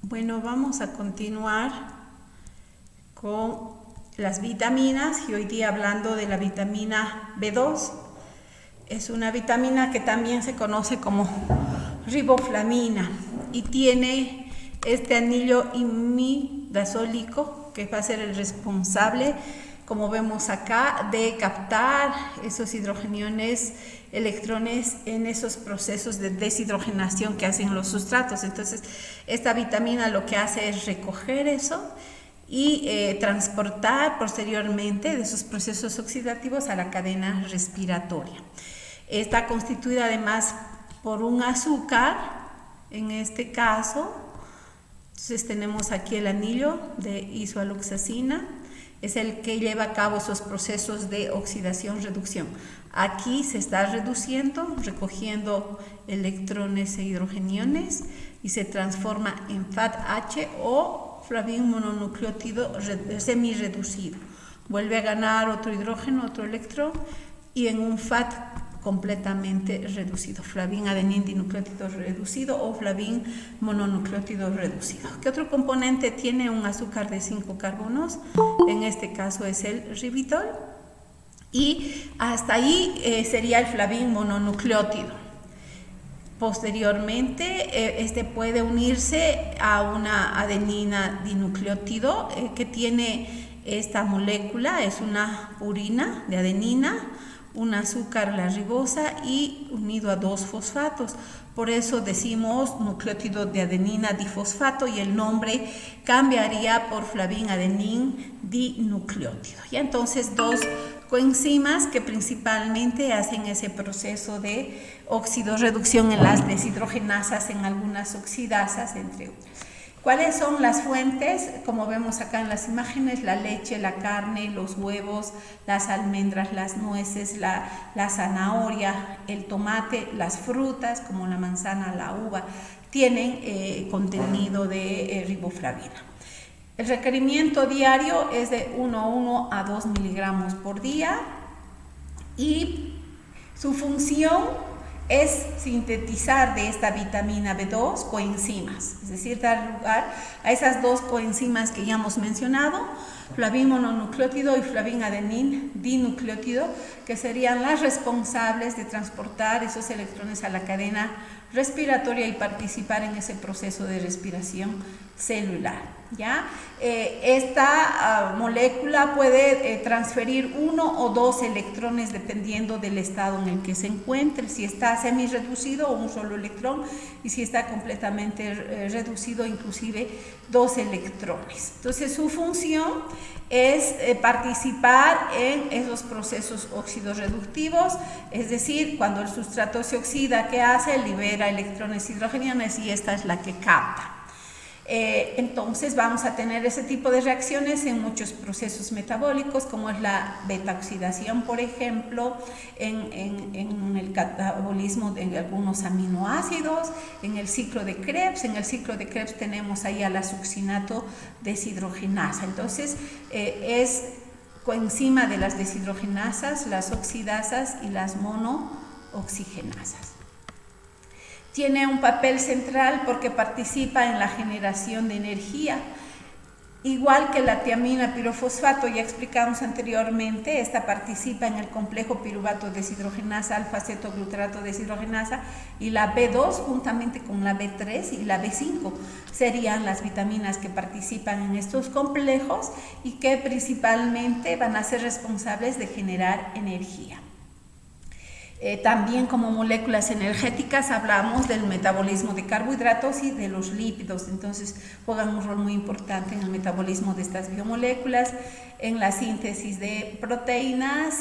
Bueno, vamos a continuar con las vitaminas y hoy día hablando de la vitamina B2. Es una vitamina que también se conoce como riboflavina y tiene este anillo imidazólico que va a ser el responsable, como vemos acá, de captar esos hidrogeniones, electrones en esos procesos de deshidrogenación que hacen los sustratos. Entonces, esta vitamina lo que hace es recoger eso y transportar posteriormente de esos procesos oxidativos a la cadena respiratoria. Está constituida además por un azúcar, en este caso. Entonces tenemos aquí el anillo de isoaloxacina, es el que lleva a cabo esos procesos de oxidación-reducción. Aquí se está reduciendo, recogiendo electrones e hidrogeniones y se transforma en FAT-H o flavin mononucleótido semi-reducido. Vuelve a ganar otro hidrógeno, otro electrón y en un FAT completamente reducido, flavin adenín dinucleótido reducido o flavin mononucleótido reducido. ¿Qué otro componente tiene un azúcar de 5 carbonos? En este caso es el ribitol y hasta ahí sería el flavin mononucleótido. Posteriormente, este puede unirse a una adenina dinucleótido que tiene esta molécula, es una purina de adenina, un azúcar, la ribosa, y unido a 2 fosfatos. Por eso decimos nucleótido de adenina difosfato y el nombre cambiaría por flavin adenín dinucleótido. Y entonces 2 coenzimas que principalmente hacen ese proceso de oxidorreducción en las deshidrogenasas, en algunas oxidasas, entre otras. ¿Cuáles son las fuentes? Como vemos acá en las imágenes, la leche, la carne, los huevos, las almendras, las nueces, la zanahoria, el tomate, las frutas como la manzana, la uva, tienen contenido de riboflavina. El requerimiento diario es de 1 a 2 miligramos por día y su función es sintetizar de esta vitamina B2 coenzimas, es decir, dar lugar a esas 2 coenzimas que ya hemos mencionado, flavin mononucleótido y flavin adenín dinucleótido, que serían las responsables de transportar esos electrones a la cadena respiratoria y participar en ese proceso de respiración celular. ¿Ya? Esta molécula puede transferir 1 o 2 electrones dependiendo del estado en el que se encuentre, si está semi-reducido un solo electrón y si está completamente reducido inclusive 2 electrones. Entonces su función es participar en esos procesos oxidorreductivos, es decir, cuando el sustrato se oxida, ¿qué hace? Libera electrones hidrogeniones y esta es la que capta. Entonces vamos a tener ese tipo de reacciones en muchos procesos metabólicos, como es la beta-oxidación, por ejemplo, en el catabolismo de algunos aminoácidos, en el ciclo de Krebs. En el ciclo de Krebs tenemos ahí a la succinato deshidrogenasa. Entonces es coenzima de las deshidrogenasas, las oxidasas y las monooxigenasas. Tiene un papel central porque participa en la generación de energía, igual que la tiamina pirofosfato, ya explicamos anteriormente. Esta participa en el complejo piruvato deshidrogenasa, alfa-cetoglutarato deshidrogenasa, y la B2 juntamente con la B3 y la B5 serían las vitaminas que participan en estos complejos y que principalmente van a ser responsables de generar energía. También como moléculas energéticas hablamos del metabolismo de carbohidratos y de los lípidos, entonces juegan un rol muy importante en el metabolismo de estas biomoléculas, en la síntesis de proteínas.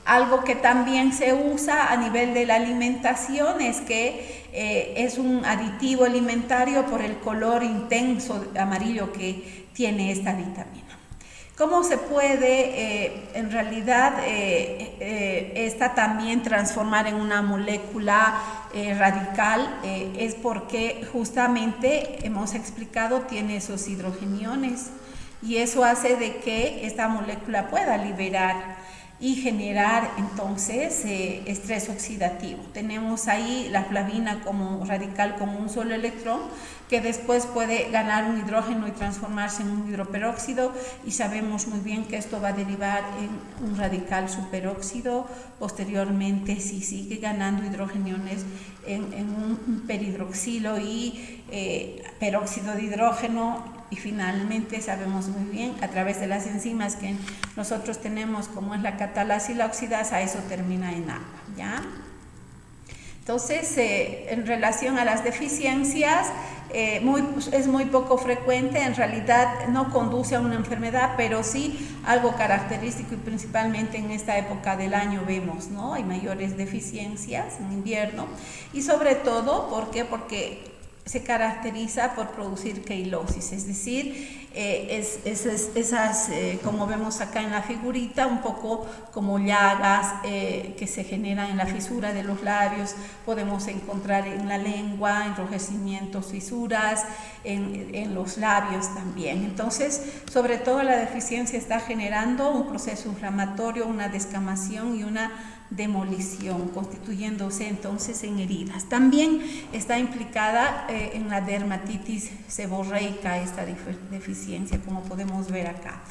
Algo que también se usa a nivel de la alimentación es que es un aditivo alimentario por el color intenso amarillo que tiene esta vitamina. ¿Cómo se puede en realidad esta también transformar en una molécula radical? Es porque justamente hemos explicado tiene esos hidrogeniones y eso hace de que esta molécula pueda liberar y generar entonces estrés oxidativo. Tenemos ahí la flavina como radical con un solo electrón, que después puede ganar un hidrógeno y transformarse en un hidroperóxido, y sabemos muy bien que esto va a derivar en un radical superóxido. Posteriormente, si sigue ganando hidrogeniones, en un peridroxilo y peróxido de hidrógeno, y finalmente sabemos muy bien a través de las enzimas que nosotros tenemos, como es la catalasa y la oxidasa, eso termina en agua, ¿ya? Entonces, en relación a las deficiencias, es muy poco frecuente, en realidad no conduce a una enfermedad, pero sí algo característico, y principalmente en esta época del año vemos, ¿no? Hay mayores deficiencias en invierno, y sobre todo, ¿por qué? Porque se caracteriza por producir queilosis, es decir, esas, como vemos acá en la figurita, un poco como llagas que se generan en la fisura de los labios, podemos encontrar en la lengua, enrojecimientos, fisuras, en los labios también. Entonces, sobre todo la deficiencia está generando un proceso inflamatorio, una descamación y una demolición, constituyéndose entonces en heridas. También está implicada en la dermatitis seborreica esta deficiencia, como podemos ver acá.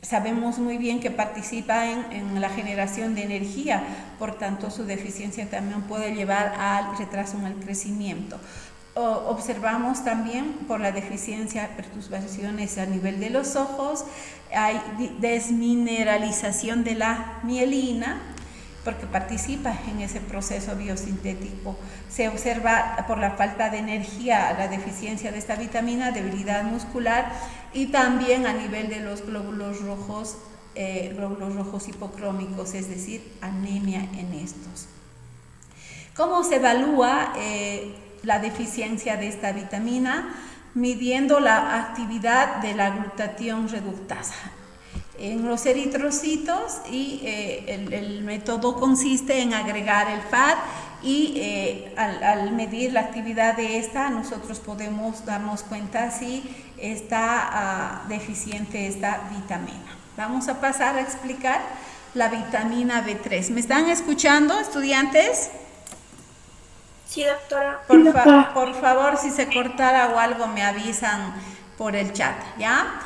Sabemos muy bien que participa en la generación de energía, por tanto su deficiencia también puede llevar al retraso en el crecimiento. Observamos también por la deficiencia perturbaciones a nivel de los ojos, hay desmineralización de la mielina, porque participa en ese proceso biosintético. Se observa por la falta de energía la deficiencia de esta vitamina, debilidad muscular, y también a nivel de los glóbulos rojos hipocrómicos, es decir, anemia en estos. ¿Cómo se evalúa la deficiencia de esta vitamina? Midiendo la actividad de la glutatión reductasa en los eritrocitos, y el método consiste en agregar el FAD, y al medir la actividad de esta, nosotros podemos darnos cuenta si está deficiente esta vitamina. Vamos a pasar a explicar la vitamina B3. ¿Me están escuchando, estudiantes? Sí, doctora. Por favor, si se cortara o algo, me avisan por el chat, ¿ya?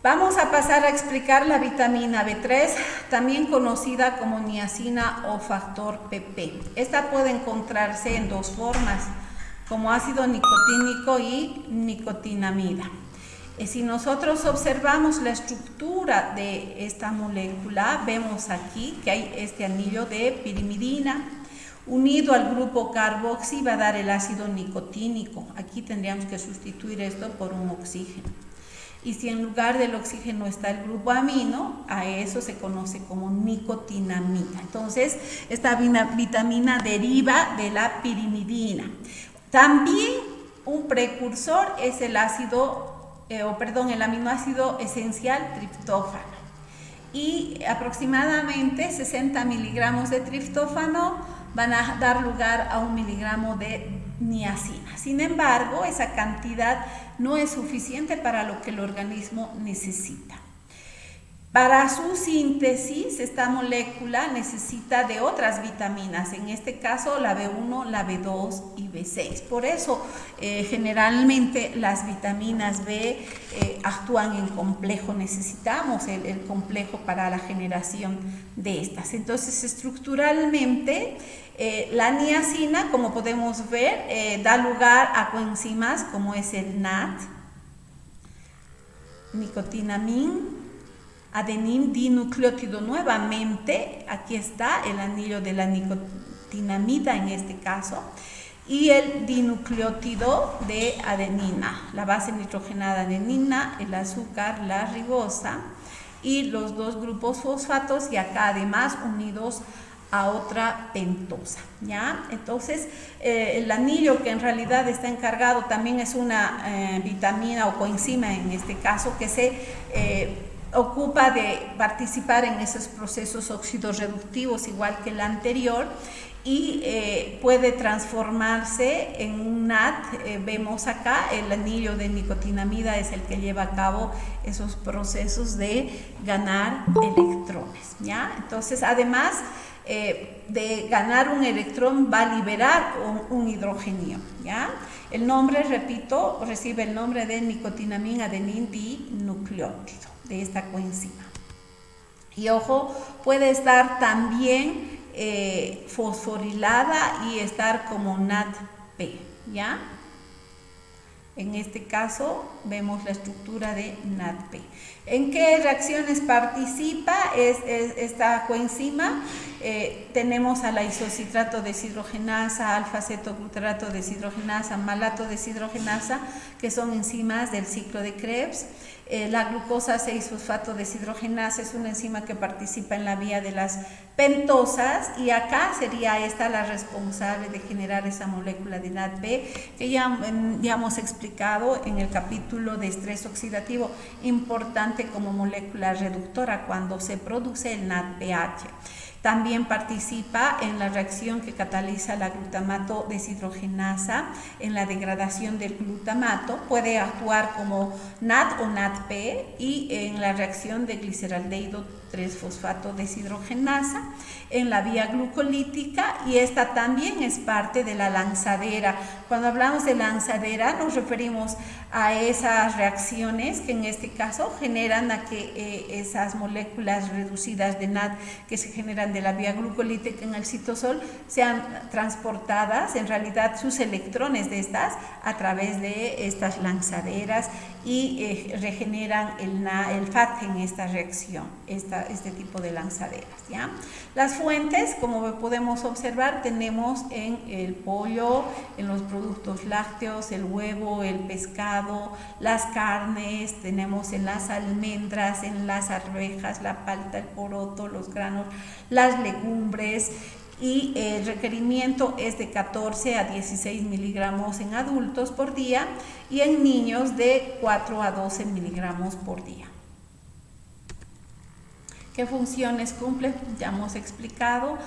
Vamos a pasar a explicar la vitamina B3, también conocida como niacina o factor PP. Esta puede encontrarse en dos formas, como ácido nicotínico y nicotinamida. Si nosotros observamos la estructura de esta molécula, vemos aquí que hay este anillo de pirimidina, unido al grupo carboxi va a dar el ácido nicotínico. Aquí tendríamos que sustituir esto por un oxígeno. Y si en lugar del oxígeno está el grupo amino, a eso se conoce como nicotinamida. Entonces, esta vitamina deriva de la pirimidina. También un precursor es el aminoácido esencial triptófano. Y aproximadamente 60 miligramos de triptófano van a dar lugar a 1 miligramo de niacina. Sin embargo, esa cantidad no es suficiente para lo que el organismo necesita. Para su síntesis, esta molécula necesita de otras vitaminas, en este caso la B1, la B2 y B6. Por eso, generalmente las vitaminas B actúan en complejo, necesitamos el complejo para la generación de estas. Entonces, estructuralmente, la niacina, como podemos ver, da lugar a coenzimas como es el NAD, nicotinamina, adenin dinucleótido nuevamente, aquí está el anillo de la nicotinamida en este caso, y el dinucleótido de adenina, la base nitrogenada adenina, el azúcar, la ribosa, y los dos grupos fosfatos, y acá además unidos a otra pentosa, ¿ya? Entonces, el anillo que en realidad está encargado también es una vitamina o coenzima en este caso, que se ocupa de participar en esos procesos óxidos reductivos igual que el anterior, y puede transformarse en un NAD. Vemos acá el anillo de nicotinamida es el que lleva a cabo esos procesos de ganar electrones, ¿ya? Entonces, además de ganar un electrón, va a liberar un hidrogenio, ¿ya? El nombre, repito, recibe el nombre de nicotinamina adenin dinucleótido, de esta coenzima. Y ojo, puede estar también fosforilada y estar como NADP, ¿ya? En este caso vemos la estructura de NADP. ¿En qué reacciones participa esta coenzima? Tenemos a la isocitrato deshidrogenasa, alfa-cetoglutarato deshidrogenasa, malato deshidrogenasa, que son enzimas del ciclo de Krebs. La glucosa 6-fosfato deshidrogenasa es una enzima que participa en la vía de las pentosas, y acá sería esta la responsable de generar esa molécula de NADP que ya hemos explicado en el capítulo de estrés oxidativo, importante como molécula reductora cuando se produce el NADPH. También participa en la reacción que cataliza la glutamato deshidrogenasa en la degradación del glutamato. Puede actuar como NAD o NADP, y en la reacción de gliceraldehído 3-fosfato deshidrogenasa en la vía glucolítica, y esta también es parte de la lanzadera. Cuando hablamos de lanzadera nos referimos a esas reacciones que en este caso generan a que esas moléculas reducidas de NAD que se generan de la vía glucolítica en el citosol sean transportadas, en realidad sus electrones de estas, a través de estas lanzaderas, y regeneran el FAT en esta reacción, este tipo de lanzaderas, ¿ya? Las fuentes, como podemos observar, tenemos en el pollo, en los productos lácteos, el huevo, el pescado, las carnes, tenemos en las almendras, en las arvejas, la palta, el poroto, los granos, las legumbres, y el requerimiento es de 14 a 16 miligramos en adultos por día, y en niños de 4 a 12 miligramos por día. ¿Qué funciones cumple? Ya hemos explicado.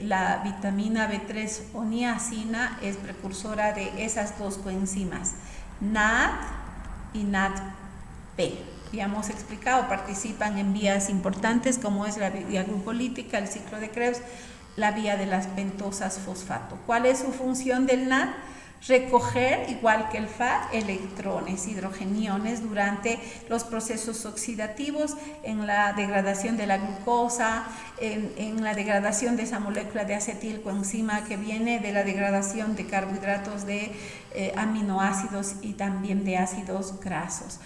La vitamina B3 o niacina es precursora de esas dos coenzimas, NAD y NADP. Ya hemos explicado, participan en vías importantes como es la vía glucolítica, el ciclo de Krebs, la vía de las pentosas fosfato. ¿Cuál es su función del NAD? Recoger, igual que el FAT, electrones, hidrogeniones durante los procesos oxidativos, en la degradación de la glucosa, en la degradación de esa molécula de acetilcoenzima que viene de la degradación de carbohidratos, de aminoácidos y también de ácidos grasos.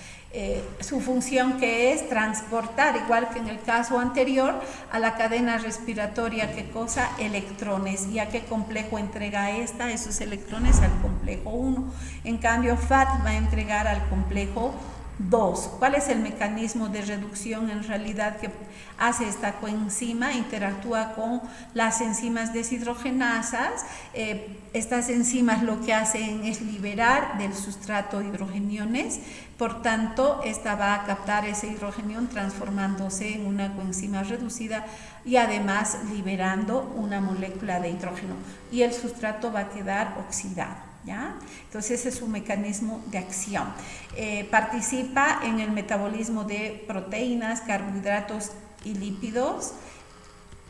Su función, que es transportar, igual que en el caso anterior, a la cadena respiratoria, ¿qué cosa? Electrones. ¿Y a qué complejo entrega esos electrones? Al complejo 1. En cambio, FAT va a entregar al complejo 2. ¿Cuál es el mecanismo de reducción en realidad que hace esta coenzima? Interactúa con las enzimas deshidrogenasas. Estas enzimas lo que hacen es liberar del sustrato hidrogeniones, por tanto esta va a captar ese hidrogenión transformándose en una coenzima reducida y además liberando una molécula de hidrógeno, y el sustrato va a quedar oxidado, ¿ya? Entonces ese es su mecanismo de acción. Participa en el metabolismo de proteínas, carbohidratos y lípidos,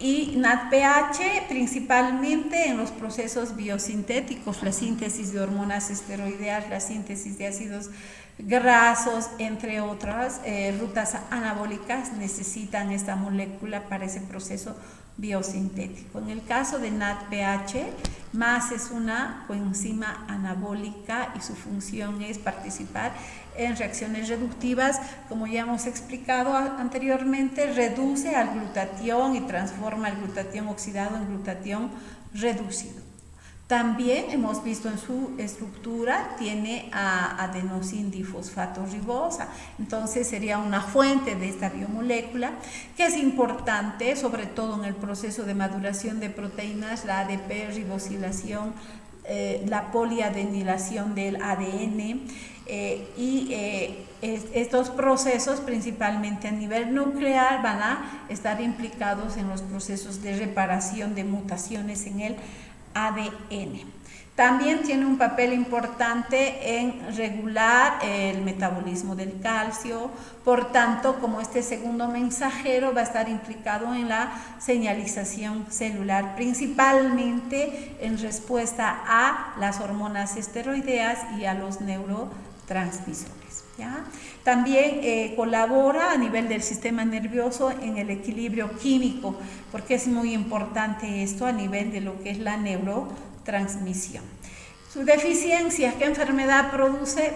y NADPH principalmente en los procesos biosintéticos, la síntesis de hormonas esteroideas, la síntesis de ácidos grasos, entre otras rutas anabólicas necesitan esta molécula para ese proceso biosintético. En el caso de NADPH, más es una coenzima anabólica y su función es participar en reacciones reductivas, como ya hemos explicado anteriormente, reduce al glutatión y transforma el glutatión oxidado en glutatión reducido. También hemos visto en su estructura, tiene a adenosindifosfato ribosa, entonces sería una fuente de esta biomolécula que es importante, sobre todo en el proceso de maduración de proteínas, la ADP ribosilación la poliadenilación del ADN, estos procesos, principalmente a nivel nuclear, van a estar implicados en los procesos de reparación de mutaciones en el ADN. También tiene un papel importante en regular el metabolismo del calcio, por tanto, como este segundo mensajero va a estar implicado en la señalización celular, principalmente en respuesta a las hormonas esteroideas y a los neurotransmisores, ¿ya? También colabora a nivel del sistema nervioso en el equilibrio químico, porque es muy importante esto a nivel de lo que es la neurotransmisión. Su deficiencia, ¿qué enfermedad produce?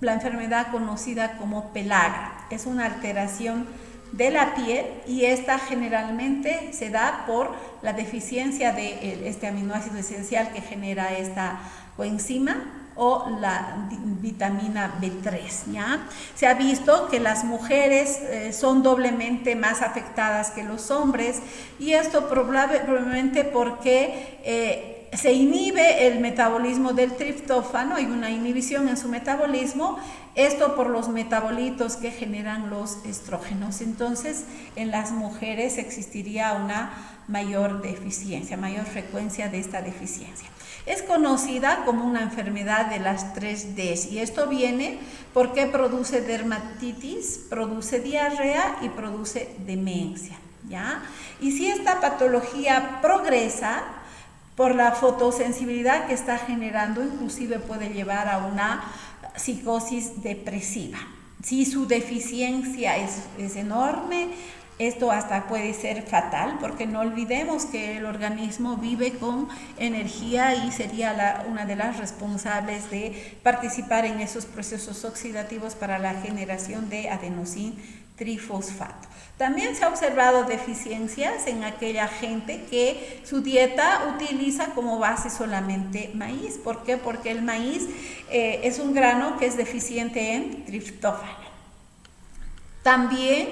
La enfermedad conocida como pelagra. Es una alteración de la piel y esta generalmente se da por la deficiencia de este aminoácido esencial que genera esta coenzima o la vitamina B3, ¿ya? Se ha visto que las mujeres son doblemente más afectadas que los hombres, y esto probablemente porque se inhibe el metabolismo del triptófano, hay una inhibición en su metabolismo, esto por los metabolitos que generan los estrógenos. Entonces, en las mujeres existiría una mayor deficiencia, mayor frecuencia de esta deficiencia. Es conocida como una enfermedad de las 3Ds, y esto viene porque produce dermatitis, produce diarrea y produce demencia, ¿ya? Y si esta patología progresa por la fotosensibilidad que está generando, inclusive puede llevar a una psicosis depresiva. Si su deficiencia es enorme, esto hasta puede ser fatal, porque no olvidemos que el organismo vive con energía y sería una de las responsables de participar en esos procesos oxidativos para la generación de adenosín trifosfato. También se ha observado deficiencias en aquella gente que su dieta utiliza como base solamente maíz. ¿Por qué? Porque el maíz es un grano que es deficiente en triptófano. También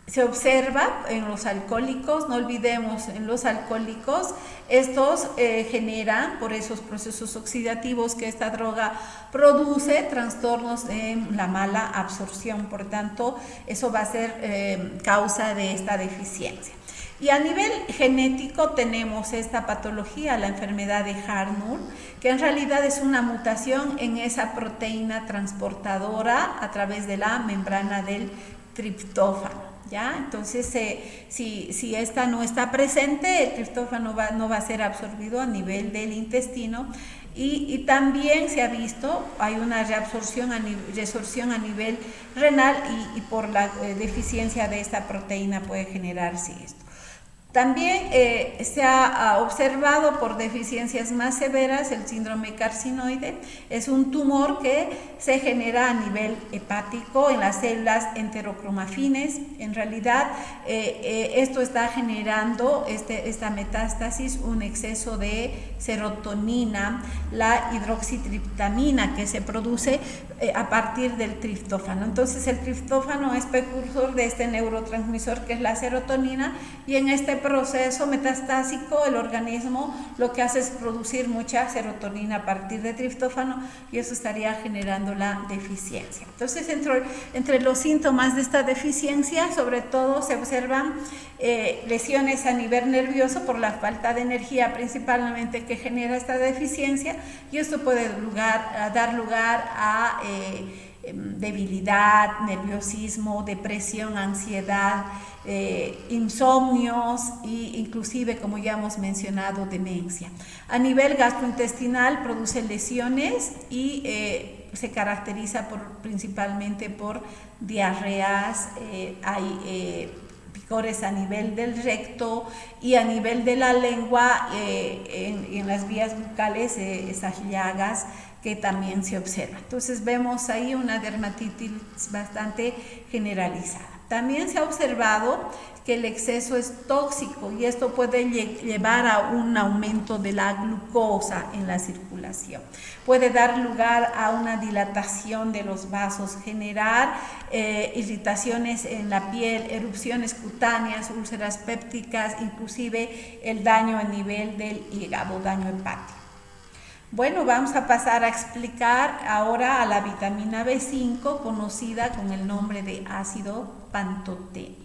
se observa en los alcohólicos, no olvidemos, en los alcohólicos, estos generan por esos procesos oxidativos que esta droga produce trastornos en la mala absorción, por tanto, eso va a ser causa de esta deficiencia. Y a nivel genético tenemos esta patología, la enfermedad de Harnur, que en realidad es una mutación en esa proteína transportadora a través de la membrana del triptófano, ¿ya? Entonces, si esta no está presente, el triptófano no va a ser absorbido a nivel del intestino, y también se ha visto, hay una resorción a nivel renal, y por la deficiencia de esta proteína puede generarse esto. También se ha observado por deficiencias más severas el síndrome carcinoide. Es un tumor que se genera a nivel hepático en las células enterocromafines. En realidad esto está generando, esta metástasis, un exceso de serotonina, la hidroxitriptamina que se produce a partir del triptófano. Entonces el triptófano es precursor de este neurotransmisor que es la serotonina, y en este proceso metastásico el organismo lo que hace es producir mucha serotonina a partir de triptófano, y eso estaría generando la deficiencia. Entonces, entre los síntomas de esta deficiencia, sobre todo se observan lesiones a nivel nervioso por la falta de energía principalmente que genera esta deficiencia, y esto puede dar lugar a debilidad, nerviosismo, depresión, ansiedad, insomnios e inclusive, como ya hemos mencionado, demencia. A nivel gastrointestinal produce lesiones y se caracteriza principalmente por diarreas, hay picores a nivel del recto y a nivel de la lengua, en las vías bucales, esas llagas que también se observan. Entonces vemos ahí una dermatitis bastante generalizada. También se ha observado que el exceso es tóxico y esto puede llevar a un aumento de la glucosa en la circulación. Puede dar lugar a una dilatación de los vasos, generar irritaciones en la piel, erupciones cutáneas, úlceras pépticas, inclusive el daño a nivel del hígado, daño hepático. Bueno, vamos a pasar a explicar ahora a la vitamina B5, conocida con el nombre de ácido pantoténico.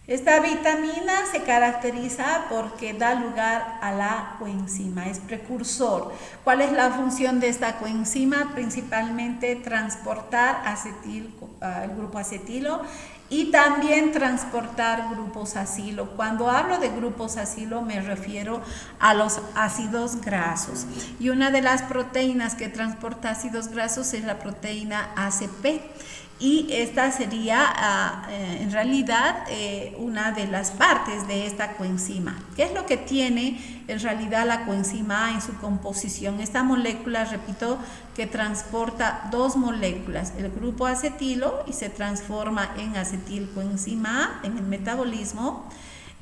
Esta vitamina se caracteriza porque da lugar a la coenzima, es precursor. ¿Cuál es la función de esta coenzima? Principalmente transportar el grupo acetilo y también transportar grupos acilo. Cuando hablo de grupos acilo me refiero a los ácidos grasos. Y una de las proteínas que transporta ácidos grasos es la proteína ACP. Y esta sería en realidad una de las partes de esta coenzima. ¿Qué es lo que tiene en realidad la coenzima A en su composición? Esta molécula, repito, que transporta dos moléculas, el grupo acetilo y se transforma en acetilcoenzima A en el metabolismo,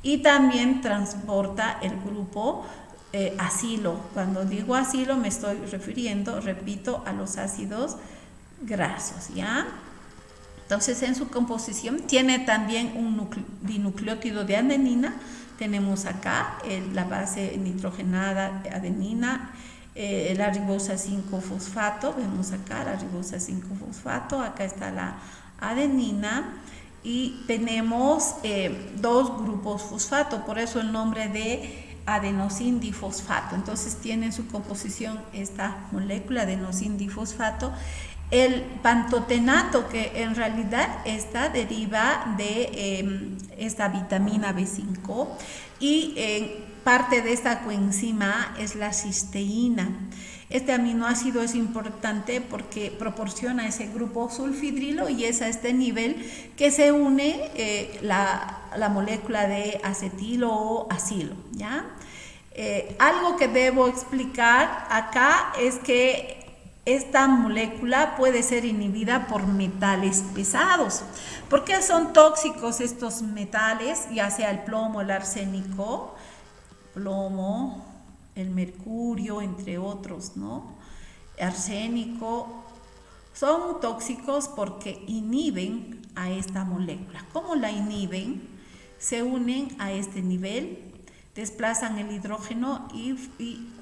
y también transporta el grupo acilo. Cuando digo acilo me estoy refiriendo, repito, a los ácidos grasos, ¿ya? Entonces, en su composición tiene también un dinucleótido de adenina. Tenemos acá la base nitrogenada adenina, la ribosa 5-fosfato. Vemos acá la ribosa 5-fosfato. Acá está la adenina. Y tenemos dos grupos fosfato, por eso el nombre de adenosindifosfato. Entonces, tiene en su composición esta molécula adenosindifosfato. El pantotenato, que en realidad esta deriva de esta vitamina B5, y parte de esta coenzima es la cisteína. Este aminoácido es importante porque proporciona ese grupo sulfidrilo y es a este nivel que se une la molécula de acetilo o acilo, ¿ya? Algo que debo explicar acá es que esta molécula puede ser inhibida por metales pesados. ¿Por qué son tóxicos estos metales? Ya sea el plomo, el arsénico, plomo, el mercurio, entre otros, ¿no? Arsénico. Son tóxicos porque inhiben a esta molécula. ¿Cómo la inhiben? Se unen a este nivel, desplazan el hidrógeno y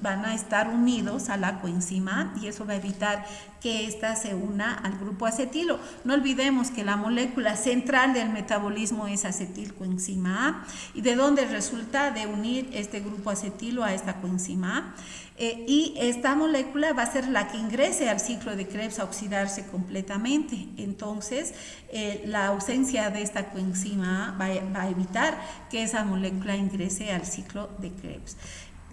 van a estar unidos a la coenzima, y eso va a evitar que ésta se una al grupo acetilo. No olvidemos que la molécula central del metabolismo es acetilcoenzima A, y de dónde resulta de unir este grupo acetilo a esta coenzima A. Y esta molécula va a ser la que ingrese al ciclo de Krebs a oxidarse completamente. Entonces, la ausencia de esta coenzima va a evitar que esa molécula ingrese al ciclo de Krebs.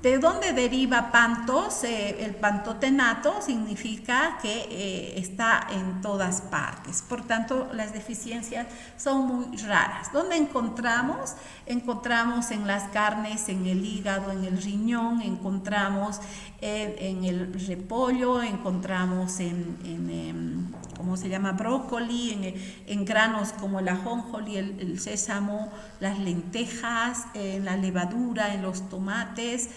¿De dónde deriva pantos? El pantotenato significa que está en todas partes. Por tanto, las deficiencias son muy raras. ¿Dónde encontramos? Encontramos en las carnes, en el hígado, en el riñón, encontramos en el repollo, encontramos en ¿cómo se llama? Brócoli, en granos como el ajonjolí, el sésamo, las lentejas, en la levadura, en los tomates.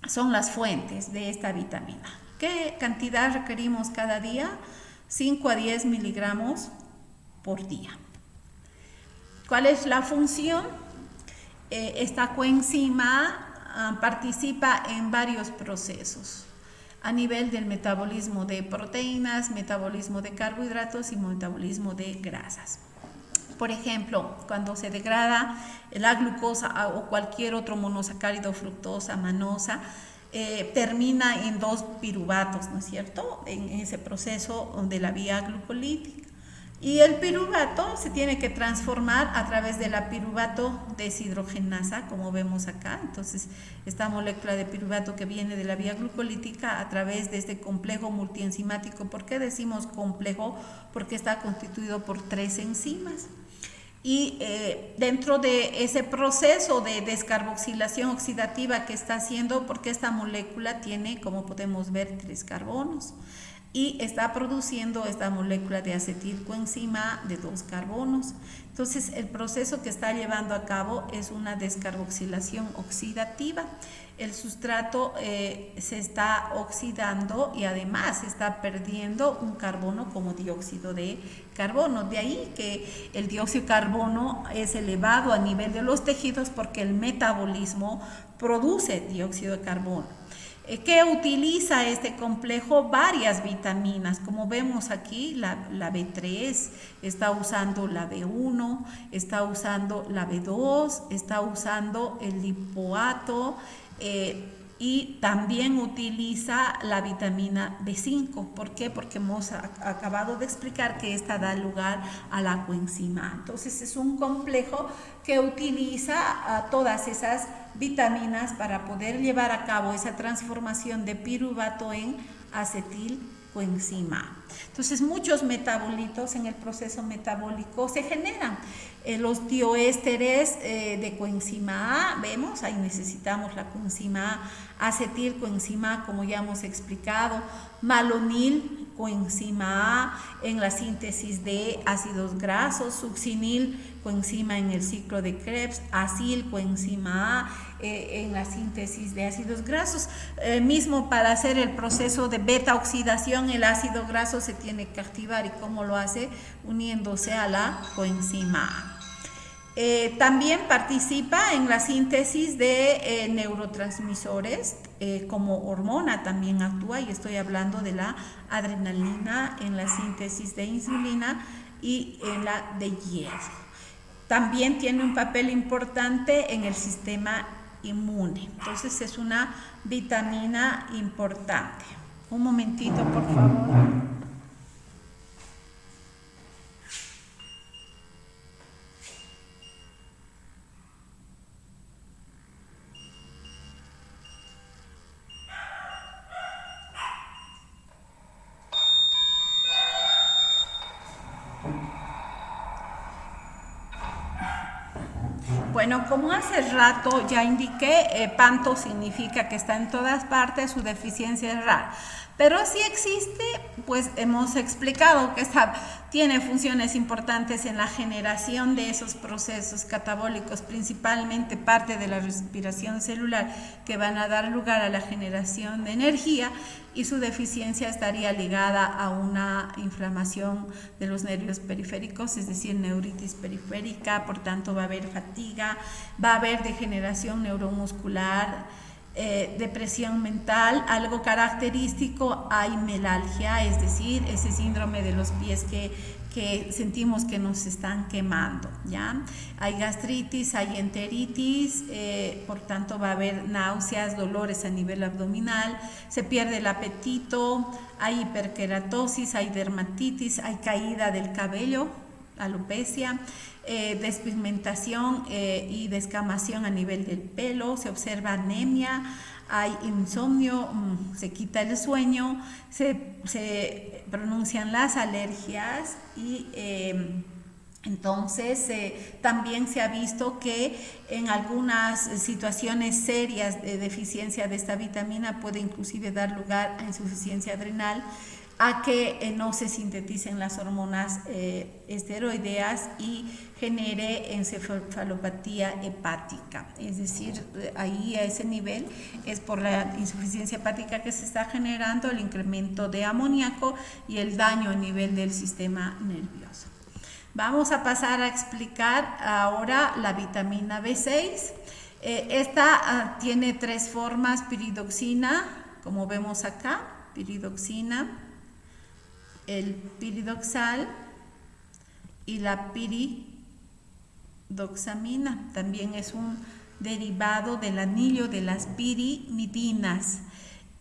Son las fuentes de esta vitamina. ¿Qué cantidad requerimos cada día? 5 a 10 miligramos por día. ¿Cuál es la función? Esta coenzima participa en varios procesos a nivel del metabolismo de proteínas, metabolismo de carbohidratos y metabolismo de grasas. Por ejemplo, cuando se degrada la glucosa o cualquier otro monosacárido, fructosa, manosa, termina en dos piruvatos, ¿no es cierto?, en ese proceso de la vía glucolítica. Y el piruvato se tiene que transformar a través de la piruvato deshidrogenasa, como vemos acá. Entonces, esta molécula de piruvato que viene de la vía glucolítica a través de este complejo multienzimático. ¿Por qué decimos complejo? Porque está constituido por 3 enzimas. Y dentro de ese proceso de descarboxilación oxidativa que está haciendo, porque esta molécula tiene, como podemos ver, 3 carbonos, y está produciendo esta molécula de acetilcoenzima de 2 carbonos. Entonces, el proceso que está llevando a cabo es una descarboxilación oxidativa. El sustrato se está oxidando y además está perdiendo un carbono como dióxido de carbono. De ahí que el dióxido de carbono es elevado a nivel de los tejidos porque el metabolismo produce dióxido de carbono. ¿Qué utiliza este complejo? Varias vitaminas, como vemos aquí, la B3, está usando la B1, está usando la B2, está usando el lipoato, y también utiliza la vitamina B5. ¿Por qué? Porque hemos acabado de explicar que esta da lugar a la coenzima. Entonces es un complejo que utiliza todas esas vitaminas para poder llevar a cabo esa transformación de piruvato en acetilcoenzima. Entonces muchos metabolitos en el proceso metabólico se generan. Los dioésteres de coenzima A, vemos, ahí necesitamos la coenzima A, acetilcoenzima A, como ya hemos explicado, malonil, coenzima A en la síntesis de ácidos grasos, succinil, coenzima en el ciclo de Krebs, acilcoenzima A en la síntesis de ácidos grasos. Mismo para hacer el proceso de beta oxidación, el ácido graso se tiene que activar. ¿Y cómo lo hace? Uniéndose a la coenzima A. También participa en la síntesis de neurotransmisores, como hormona también actúa, y estoy hablando de la adrenalina en la síntesis de insulina y en la de hierro. También tiene un papel importante en el sistema inmune, entonces es una vitamina importante. Un momentito, por favor. Bueno, como hace rato ya indiqué, panto significa que está en todas partes, su deficiencia es rara. Pero si existe, pues hemos explicado que tiene funciones importantes en la generación de esos procesos catabólicos, principalmente parte de la respiración celular, que van a dar lugar a la generación de energía, y su deficiencia estaría ligada a una inflamación de los nervios periféricos, es decir, neuritis periférica. Por tanto va a haber fatiga, va a haber degeneración neuromuscular, depresión mental, algo característico, hay melalgia, es decir, ese síndrome de los pies que sentimos que nos están quemando, ¿ya? Hay gastritis, hay enteritis, por tanto va a haber náuseas, dolores a nivel abdominal, se pierde el apetito, hay hiperkeratosis, hay dermatitis, hay caída del cabello, alopecia, despigmentación y descamación a nivel del pelo, se observa anemia, hay insomnio, se quita el sueño, se pronuncian las alergias y entonces también se ha visto que en algunas situaciones serias de deficiencia de esta vitamina puede inclusive dar lugar a insuficiencia adrenal, a que no se sinteticen las hormonas esteroideas y genere encefalopatía hepática. Es decir, ahí a ese nivel es por la insuficiencia hepática que se está generando el incremento de amoníaco y el daño a nivel del sistema nervioso. Vamos a pasar a explicar ahora la vitamina B6. Esta tiene 3 formas: piridoxina, como vemos acá, piridoxina, el piridoxal y la piridoxamina. También es un derivado del anillo de las pirimidinas.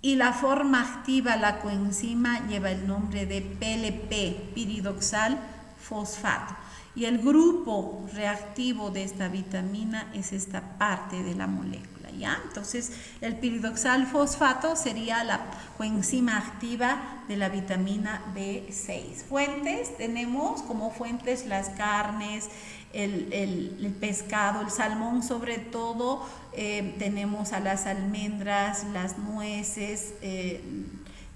Y la forma activa, la coenzima, lleva el nombre de PLP, piridoxal fosfato. Y el grupo reactivo de esta vitamina es esta parte de la molécula, ¿ya? Entonces, el piridoxal fosfato sería la coenzima activa de la vitamina B6. Fuentes, tenemos como fuentes las carnes, el pescado, el salmón sobre todo, tenemos a las almendras, las nueces,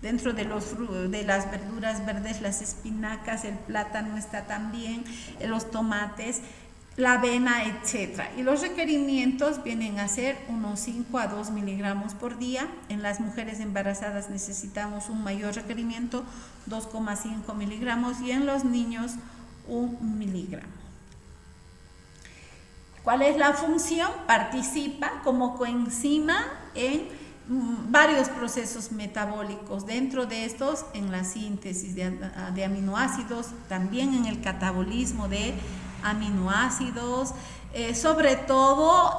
dentro de las verduras verdes, las espinacas, el plátano está también, los tomates, la avena, etc. Y los requerimientos vienen a ser unos 5 a 2 miligramos por día. En las mujeres embarazadas necesitamos un mayor requerimiento, 2,5 miligramos, y en los niños 1 miligramo. ¿Cuál es la función? Participa como coenzima en varios procesos metabólicos, dentro de estos en la síntesis de aminoácidos, también en el catabolismo de aminoácidos, sobre todo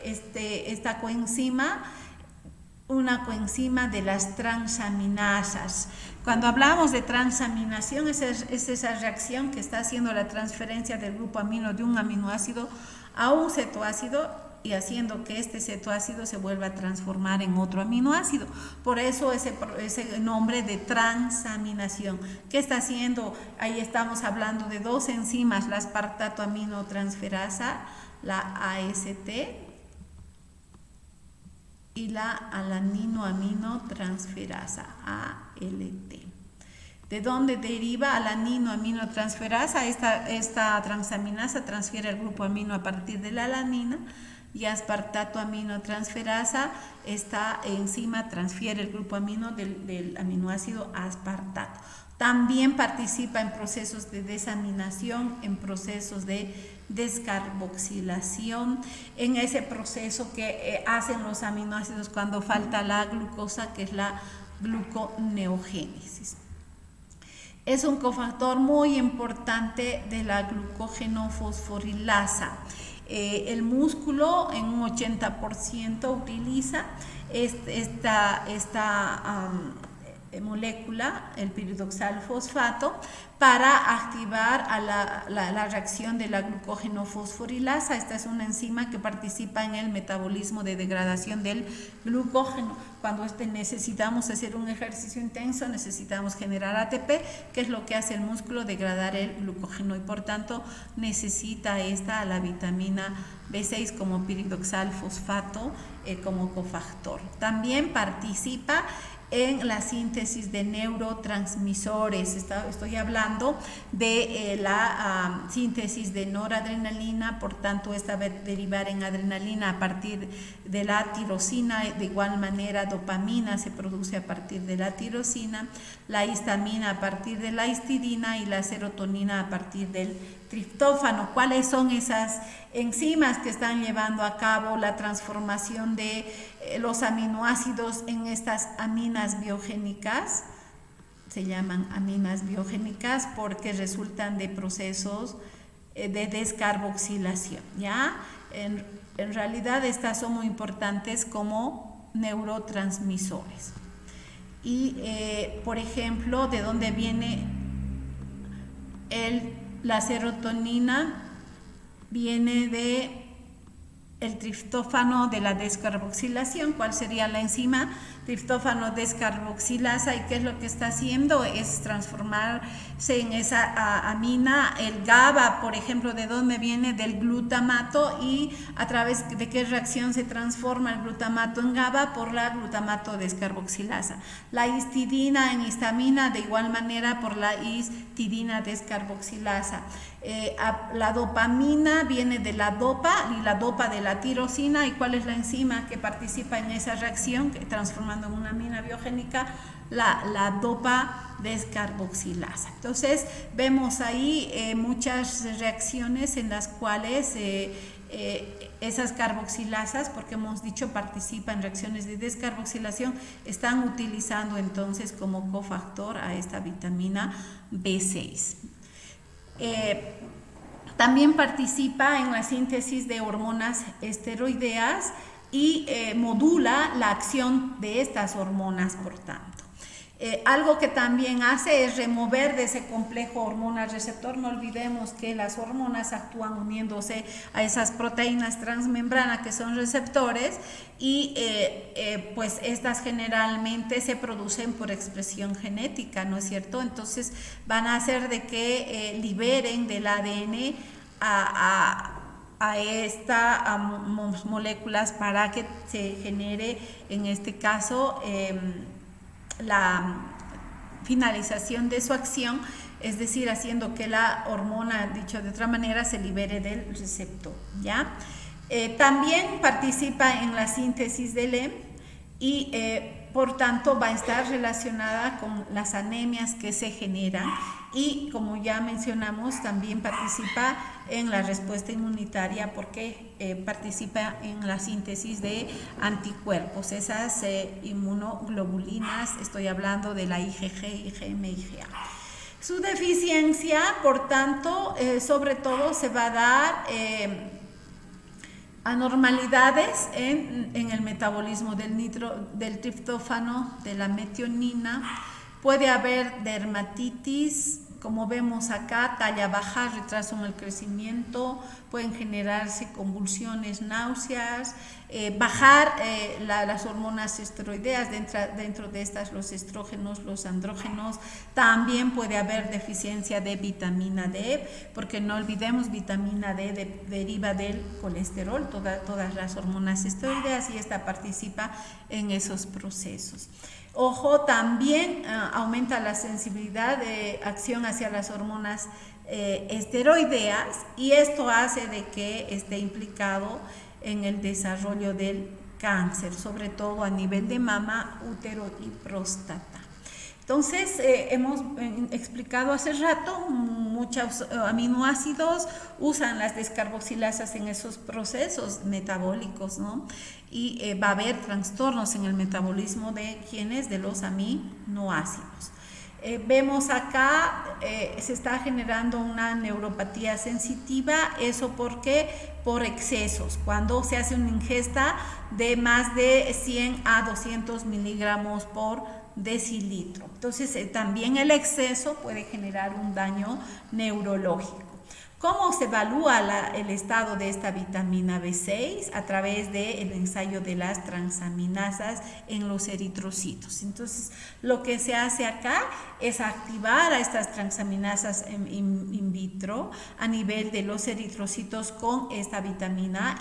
esta coenzima, una coenzima de las transaminasas. Cuando hablamos de transaminación, es esa reacción que está haciendo la transferencia del grupo amino de un aminoácido a un cetoácido y haciendo que este cetoácido se vuelva a transformar en otro aminoácido. Por eso ese nombre de transaminación. ¿Qué está haciendo? Ahí estamos hablando de dos enzimas, la aspartato aminotransferasa, la AST, y la alanino aminotransferasa, ALT. ¿De dónde deriva alanino aminotransferasa? Esta transaminasa transfiere el grupo amino a partir de la alanina, y aspartato aminotransferasa, esta enzima transfiere el grupo amino del aminoácido aspartato. También participa en procesos de desaminación, en procesos de descarboxilación, en ese proceso que hacen los aminoácidos cuando falta la glucosa, que es la gluconeogénesis. Es un cofactor muy importante de la glucógeno-fosforilasa. El músculo en un 80% utiliza esta molécula, el piridoxal fosfato, para activar a la reacción de la glucógeno-fosforilasa. Esta es una enzima que participa en el metabolismo de degradación del glucógeno. Cuando necesitamos hacer un ejercicio intenso, necesitamos generar ATP, que es lo que hace el músculo, degradar el glucógeno, y por tanto necesita la vitamina B6 como piridoxal fosfato como cofactor. También participa en la síntesis de neurotransmisores. Estoy hablando de la síntesis de noradrenalina, por tanto esta va a derivar en adrenalina a partir de la tirosina. De igual manera, dopamina se produce a partir de la tirosina, la histamina a partir de la histidina y la serotonina a partir del triptófano. ¿Cuáles son esas enzimas que están llevando a cabo la transformación de los aminoácidos en estas aminas biogénicas? Se llaman aminas biogénicas porque resultan de procesos de descarboxilación, ¿ya? En realidad estas son muy importantes como neurotransmisores. Y por ejemplo, ¿de dónde viene la serotonina? Viene de el triptófano de la descarboxilación. ¿Cuál sería la enzima? Triptófano descarboxilasa. ¿Y qué es lo que está haciendo? Es transformarse en esa amina. El GABA, por ejemplo, ¿de dónde viene? Del glutamato. ¿Y a través de qué reacción se transforma el glutamato en GABA? Por la glutamato descarboxilasa. La histidina en histamina, de igual manera por la histidina descarboxilasa. La dopamina viene de la dopa, y la dopa de la tirosina. ¿Y cuál es la enzima que participa en esa reacción, transformando en una amina biogénica? La dopa descarboxilasa. Entonces vemos ahí muchas reacciones en las cuales esas carboxilasas, porque hemos dicho participan en reacciones de descarboxilación, están utilizando entonces como cofactor a esta vitamina B6. También participa en la síntesis de hormonas esteroideas y modula la acción de estas hormonas, por tanto. Algo que también hace es remover de ese complejo hormona-receptor. No olvidemos que las hormonas actúan uniéndose a esas proteínas transmembrana que son receptores y pues estas generalmente se producen por expresión genética, ¿no es cierto? Entonces van a hacer de que liberen del ADN a estas moléculas para que se genere, en este caso, la finalización de su acción, es decir, haciendo que la hormona, dicho de otra manera, se libere del receptor, ¿ya? También participa en la síntesis del hemo y por tanto va a estar relacionada con las anemias que se generan y, como ya mencionamos, también participa en la respuesta inmunitaria porque participa en la síntesis de anticuerpos, esas inmunoglobulinas. Estoy hablando de la IgG, IgM, IgA. Su deficiencia, por tanto, sobre todo se va a dar anormalidades en el metabolismo del triptófano, de la metionina. Puede haber dermatitis, como vemos acá, talla baja, retraso en el crecimiento, pueden generarse convulsiones, náuseas, bajar las hormonas esteroideas, dentro de estas los estrógenos, los andrógenos. También puede haber deficiencia de vitamina D, porque no olvidemos, vitamina D deriva del colesterol, todas las hormonas esteroideas, y esta participa en esos procesos. Ojo, también aumenta la sensibilidad de acción hacia las hormonas esteroideas, y esto hace de que esté implicado en el desarrollo del cáncer, sobre todo a nivel de mama, útero y próstata. Entonces, hemos explicado hace rato, muchos aminoácidos usan las descarboxilasas en esos procesos metabólicos, ¿no? Y va a haber trastornos en el metabolismo de los aminoácidos. Vemos acá, se está generando una neuropatía sensitiva. ¿Eso por qué? Por excesos, cuando se hace una ingesta de más de 100 a 200 miligramos por decilitro. Entonces, también el exceso puede generar un daño neurológico. ¿Cómo se evalúa el estado de esta vitamina B6? A través del ensayo de las transaminasas en los eritrocitos. Entonces, lo que se hace acá es activar a estas transaminasas in vitro a nivel de los eritrocitos con esta vitamina,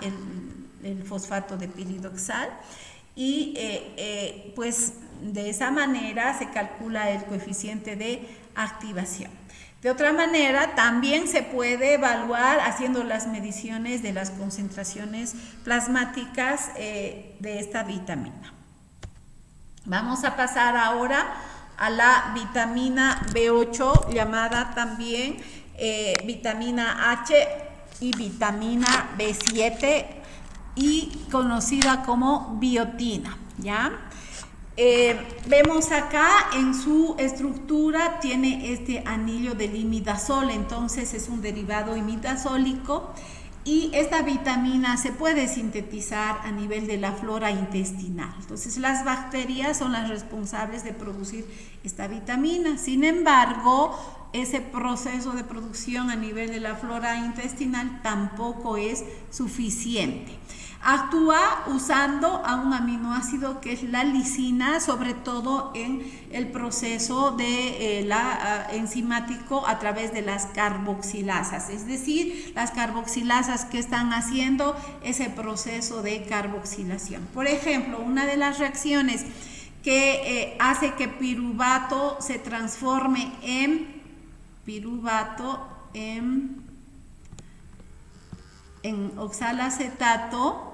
el fosfato de piridoxal, y pues de esa manera se calcula el coeficiente de activación. De otra manera, también se puede evaluar haciendo las mediciones de las concentraciones plasmáticas de esta vitamina. Vamos a pasar ahora a la vitamina B8, llamada también vitamina H y vitamina B7, y conocida como biotina, ¿ya? Vemos acá en su estructura tiene este anillo del imidazol, entonces es un derivado imidazólico, y esta vitamina se puede sintetizar a nivel de la flora intestinal. Entonces, las bacterias son las responsables de producir esta vitamina. Sin embargo, ese proceso de producción a nivel de la flora intestinal tampoco es suficiente. Actúa usando a un aminoácido que es la lisina, sobre todo en el proceso de enzimático a través de las carboxilasas, es decir, las carboxilasas que están haciendo ese proceso de carboxilación. Por ejemplo, una de las reacciones que hace que piruvato se transforme en oxalacetato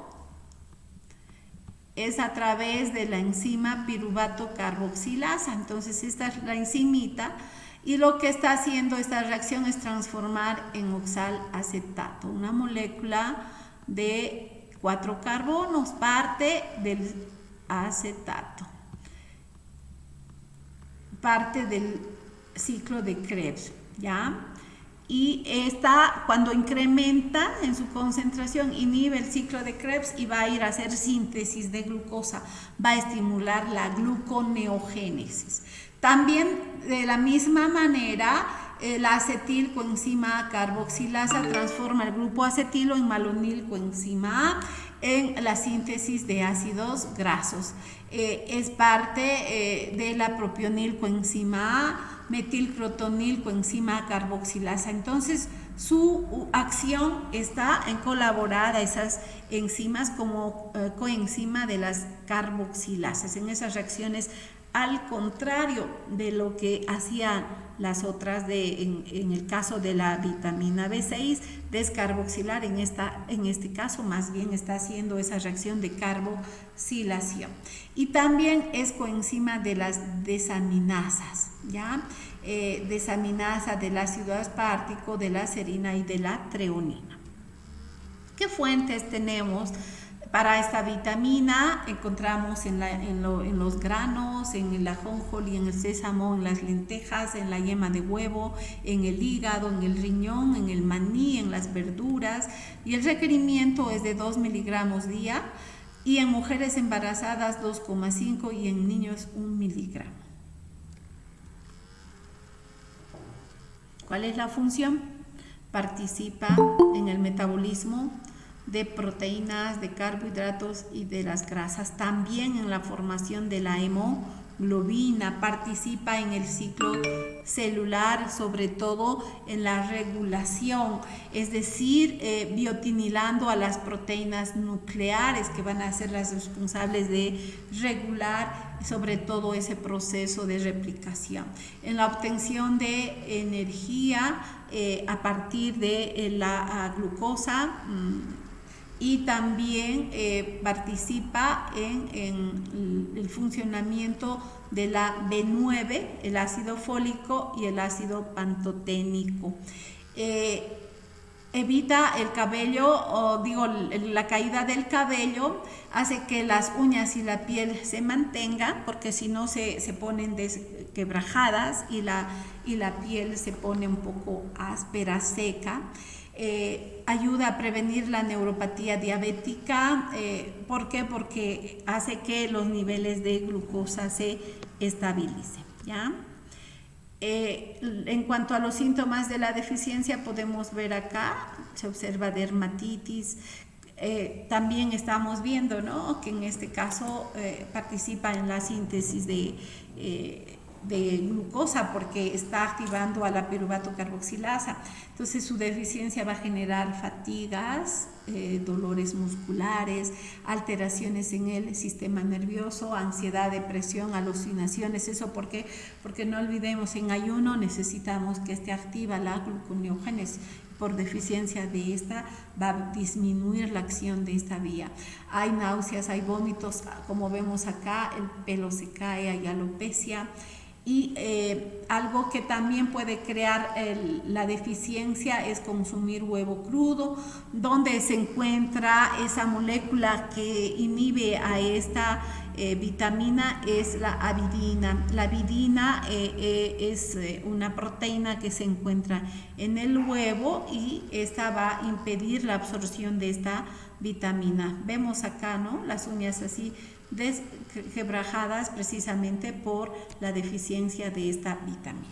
es a través de la enzima piruvato carboxilasa. Entonces, esta es la enzimita, y lo que está haciendo esta reacción es transformar en oxalacetato, una molécula de 4 carbonos, parte del acetato, parte del ciclo de Krebs, ¿ya? Y esta, cuando incrementa en su concentración, inhibe el ciclo de Krebs y va a ir a hacer síntesis de glucosa, va a estimular la gluconeogénesis. También de la misma manera, la acetilcoenzima carboxilasa transforma el grupo acetilo en malonilcoenzima A en la síntesis de ácidos grasos. Es parte de la propionilcoenzima A, metilcrotonilcoenzima A carboxilasa. Entonces, su acción está en colaborar a esas enzimas como coenzima de las carboxilasas, en esas reacciones, al contrario de lo que hacían las otras en el caso de la vitamina B6, descarboxilar. En este caso más bien está haciendo esa reacción de carboxilación. Y también es coenzima de las desaminasas, ¿ya? Desaminasa del ácido aspartico, de la serina y de la treonina. ¿Qué fuentes tenemos para esta vitamina? Encontramos en los granos, en el ajonjolí, en el sésamo, en las lentejas, en la yema de huevo, en el hígado, en el riñón, en el maní, en las verduras, y el requerimiento es de 2 miligramos día, y en mujeres embarazadas 2,5 y en niños 1 miligramo. ¿Cuál es la función? Participa en el metabolismo de proteínas, de carbohidratos y de las grasas. También en la formación de la hemoglobina. Participa en el ciclo celular, sobre todo en la regulación, es decir, biotinilando a las proteínas nucleares que van a ser las responsables de regular sobre todo ese proceso de replicación. En la obtención de energía a partir de la glucosa, y también participa en el funcionamiento de la B9, el ácido fólico y el ácido pantoténico. Evita el cabello, la caída del cabello, hace que las uñas y la piel se mantengan, porque si no se ponen desquebrajadas y la piel se pone un poco áspera, seca. Ayuda a prevenir la neuropatía diabética. ¿Por qué? Porque hace que los niveles de glucosa se estabilicen, ¿ya? En cuanto a los síntomas de la deficiencia, podemos ver acá, se observa dermatitis. También estamos viendo, ¿no?, que en este caso participa en la síntesis de glucosa, porque está activando a la piruvato carboxilasa. Entonces su deficiencia va a generar fatigas, dolores musculares, alteraciones en el sistema nervioso, ansiedad, depresión, alucinaciones. ¿Eso por qué? Porque no olvidemos, en ayuno necesitamos que esté activa la gluconeogénesis. Por deficiencia de esta va a disminuir la acción de esta vía. Hay náuseas, hay vómitos, como vemos acá, el pelo se cae, hay alopecia. Y algo que también puede crear la deficiencia es consumir huevo crudo, donde se encuentra esa molécula que inhibe a esta vitamina, es la avidina. La avidina es una proteína que se encuentra en el huevo y esta va a impedir la absorción de esta vitamina. Vemos acá, ¿no?, las uñas así desquebrajadas precisamente por la deficiencia de esta vitamina.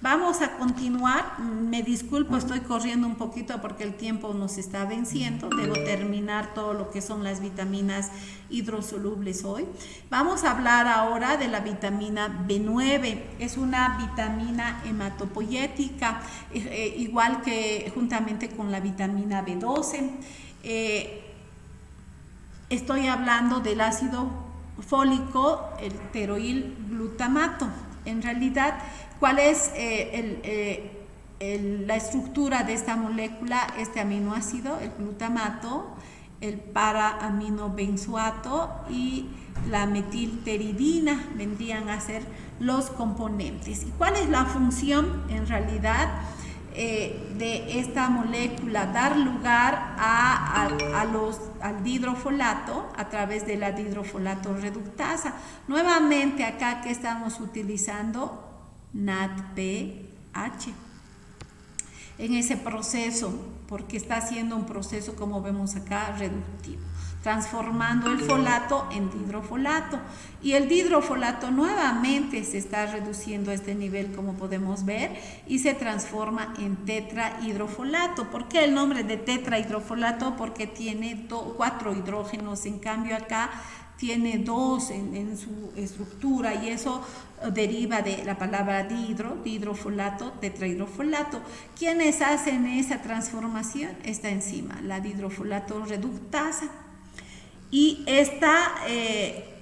Vamos a continuar. Me disculpo, estoy corriendo un poquito porque el tiempo nos está venciendo. Debo terminar todo lo que son las vitaminas hidrosolubles hoy. Vamos a hablar ahora de la vitamina B9. Es una vitamina hematopoyética, igual que juntamente con la vitamina B12. Estoy hablando del ácido fólico, el pteroil glutamato. En realidad, ¿cuál es la estructura de esta molécula? Este aminoácido, el glutamato, el para-aminobenzoato y la metilpteridina vendrían a ser los componentes. ¿Y cuál es la función en realidad de esta molécula? Dar lugar al dihidrofolato a través de la dihidrofolato reductasa. Nuevamente acá, ¿qué estamos utilizando? NADPH en ese proceso, porque está haciendo un proceso, como vemos acá, reductivo. transformando el folato en dihidrofolato. Y el dihidrofolato nuevamente se está reduciendo a este nivel, como podemos ver, y se transforma en tetrahidrofolato. ¿Por qué el nombre de tetrahidrofolato? Porque tiene 4 hidrógenos, en cambio acá tiene 2 en su estructura, y eso deriva de la palabra dihidrofolato, tetrahidrofolato. ¿Quiénes hacen esa transformación? Esta enzima, la dihidrofolato reductasa. Y esta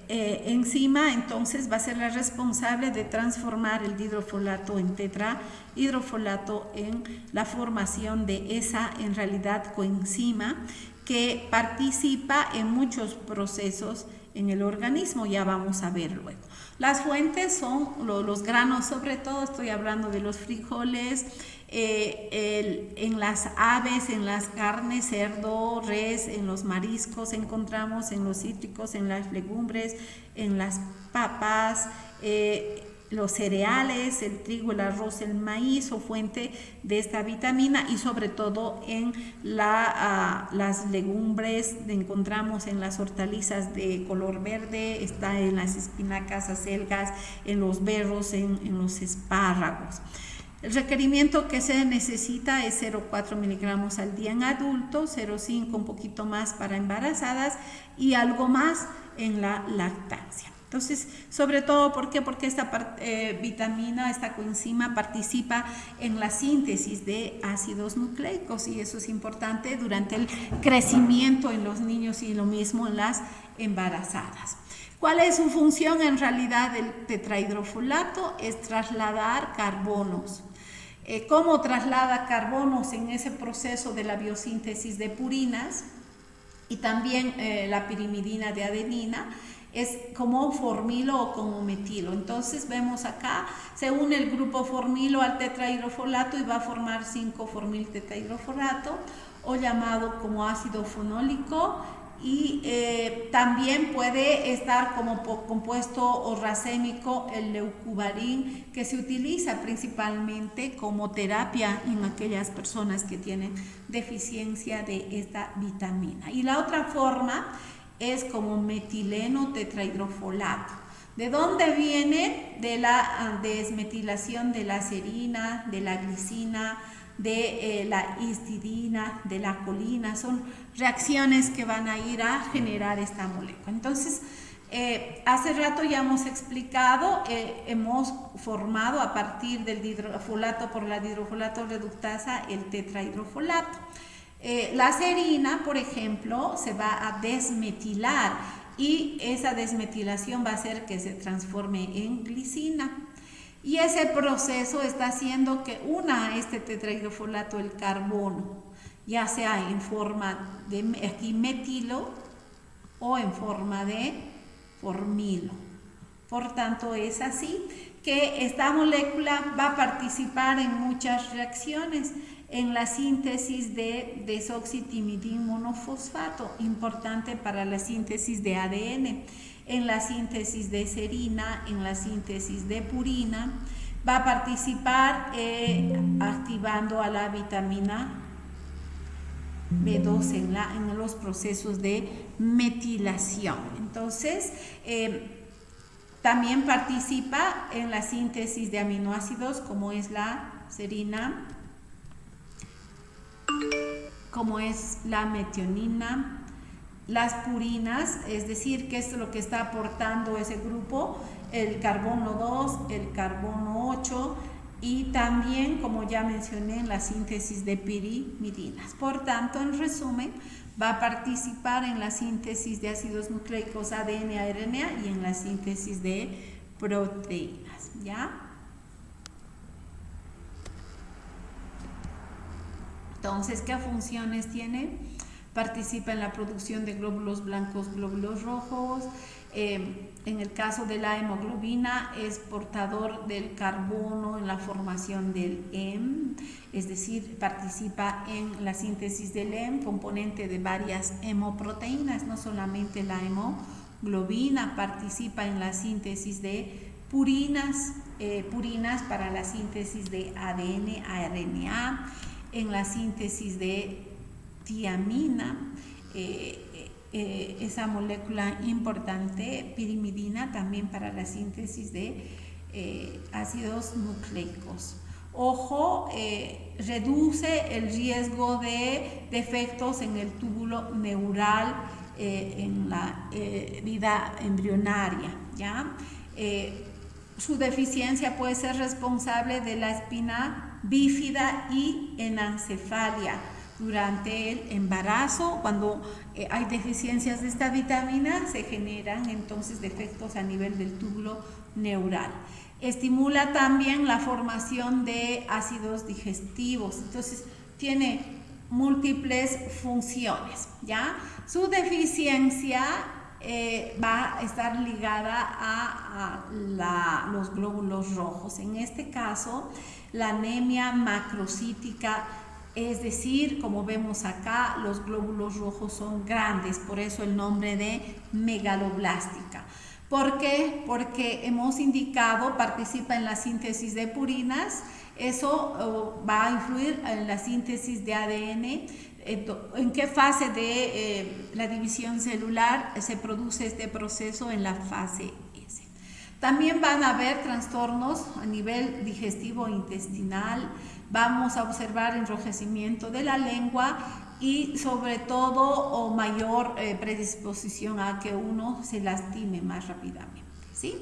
enzima entonces va a ser la responsable de transformar el dihidrofolato en tetrahidrofolato en la formación de esa, en realidad, coenzima que participa en muchos procesos en el organismo. Ya vamos a ver luego. Las fuentes son los granos, sobre todo estoy hablando de los frijoles, en las aves, en las carnes, cerdo, res, en los mariscos encontramos, en los cítricos, en las legumbres, en las papas, los cereales, el trigo, el arroz, el maíz o fuente de esta vitamina, y sobre todo en las legumbres encontramos en las hortalizas de color verde, está en las espinacas, acelgas, en los berros, en los espárragos. El requerimiento que se necesita es 0,4 miligramos al día en adultos, 0,5 un poquito más para embarazadas y algo más en la lactancia. Entonces, sobre todo, ¿por qué? Porque esta vitamina, esta coenzima participa en la síntesis de ácidos nucleicos, y eso es importante durante el crecimiento en los niños y lo mismo en las embarazadas. ¿Cuál es su función en realidad del tetrahidrofolato? Es trasladar carbonos. ¿Cómo traslada carbonos en ese proceso de la biosíntesis de purinas? Y también la pirimidina de adenina es como formilo o como metilo. Entonces vemos acá, se une el grupo formilo al tetrahidrofolato y va a formar 5-formil tetrahidrofolato, o llamado como ácido fenólico, y también puede estar como compuesto o racémico el leucobarín, que se utiliza principalmente como terapia en aquellas personas que tienen deficiencia de esta vitamina. Y la otra forma es como metileno tetrahidrofolato. ¿De dónde viene? De la desmetilación de la serina, de la glicina, de la histidina, de la colina. Son reacciones que van a ir a generar esta molécula. Entonces, hace rato ya hemos explicado, hemos formado a partir del dihidrofolato por la dihidrofolato reductasa el tetrahidrofolato. La serina, por ejemplo, se va a desmetilar, y esa desmetilación va a hacer que se transforme en glicina. Y ese proceso está haciendo que una este tetrahidrofolato el carbono, ya sea en forma de aquí metilo o en forma de formilo. Por tanto, es así que esta molécula va a participar en muchas reacciones, en la síntesis de desoxitimidin monofosfato, importante para la síntesis de ADN, en la síntesis de serina, en la síntesis de purina. Va a participar activando a la vitamina B2 en los procesos de metilación. Entonces, también participa en la síntesis de aminoácidos, como es la serina, como es la metionina, las purinas, es decir, que es lo que está aportando ese grupo, el carbono 2, el carbono 8, y también, como ya mencioné, en la síntesis de pirimidinas. Por tanto, en resumen, va a participar en la síntesis de ácidos nucleicos ADN, RNA, y en la síntesis de proteínas, ¿ya? Entonces, ¿qué funciones tiene? Participa en la producción de glóbulos blancos, glóbulos rojos. En el caso de la hemoglobina, es portador del carbono en la formación del heme, es decir, participa en la síntesis del heme, componente de varias hemoproteínas, no solamente la hemoglobina. Participa en la síntesis de purinas, para la síntesis de ADN, RNA, en la síntesis de tiamina, esa molécula importante, pirimidina, también para la síntesis de ácidos nucleicos. Ojo, reduce el riesgo de defectos en el túbulo neural en la vida embrionaria, ¿ya? Su deficiencia puede ser responsable de la espina bífida y enancefalia durante el embarazo. Cuando hay deficiencias de esta vitamina, se generan entonces defectos a nivel del túbulo neural. Estimula también la formación de ácidos digestivos, entonces tiene múltiples funciones, ¿ya? Su deficiencia va a estar ligada a los glóbulos rojos. En este caso, la anemia macrocítica, es decir, como vemos acá, los glóbulos rojos son grandes, por eso el nombre de megaloblástica. ¿Por qué? Porque hemos indicado, participa en la síntesis de purinas, eso va a influir en la síntesis de ADN. ¿En qué fase de la división celular se produce este proceso? En la fase S. También van a haber trastornos a nivel digestivo e intestinal. Vamos a observar enrojecimiento de la lengua y sobre todo o mayor predisposición a que uno se lastime más rápidamente, ¿sí?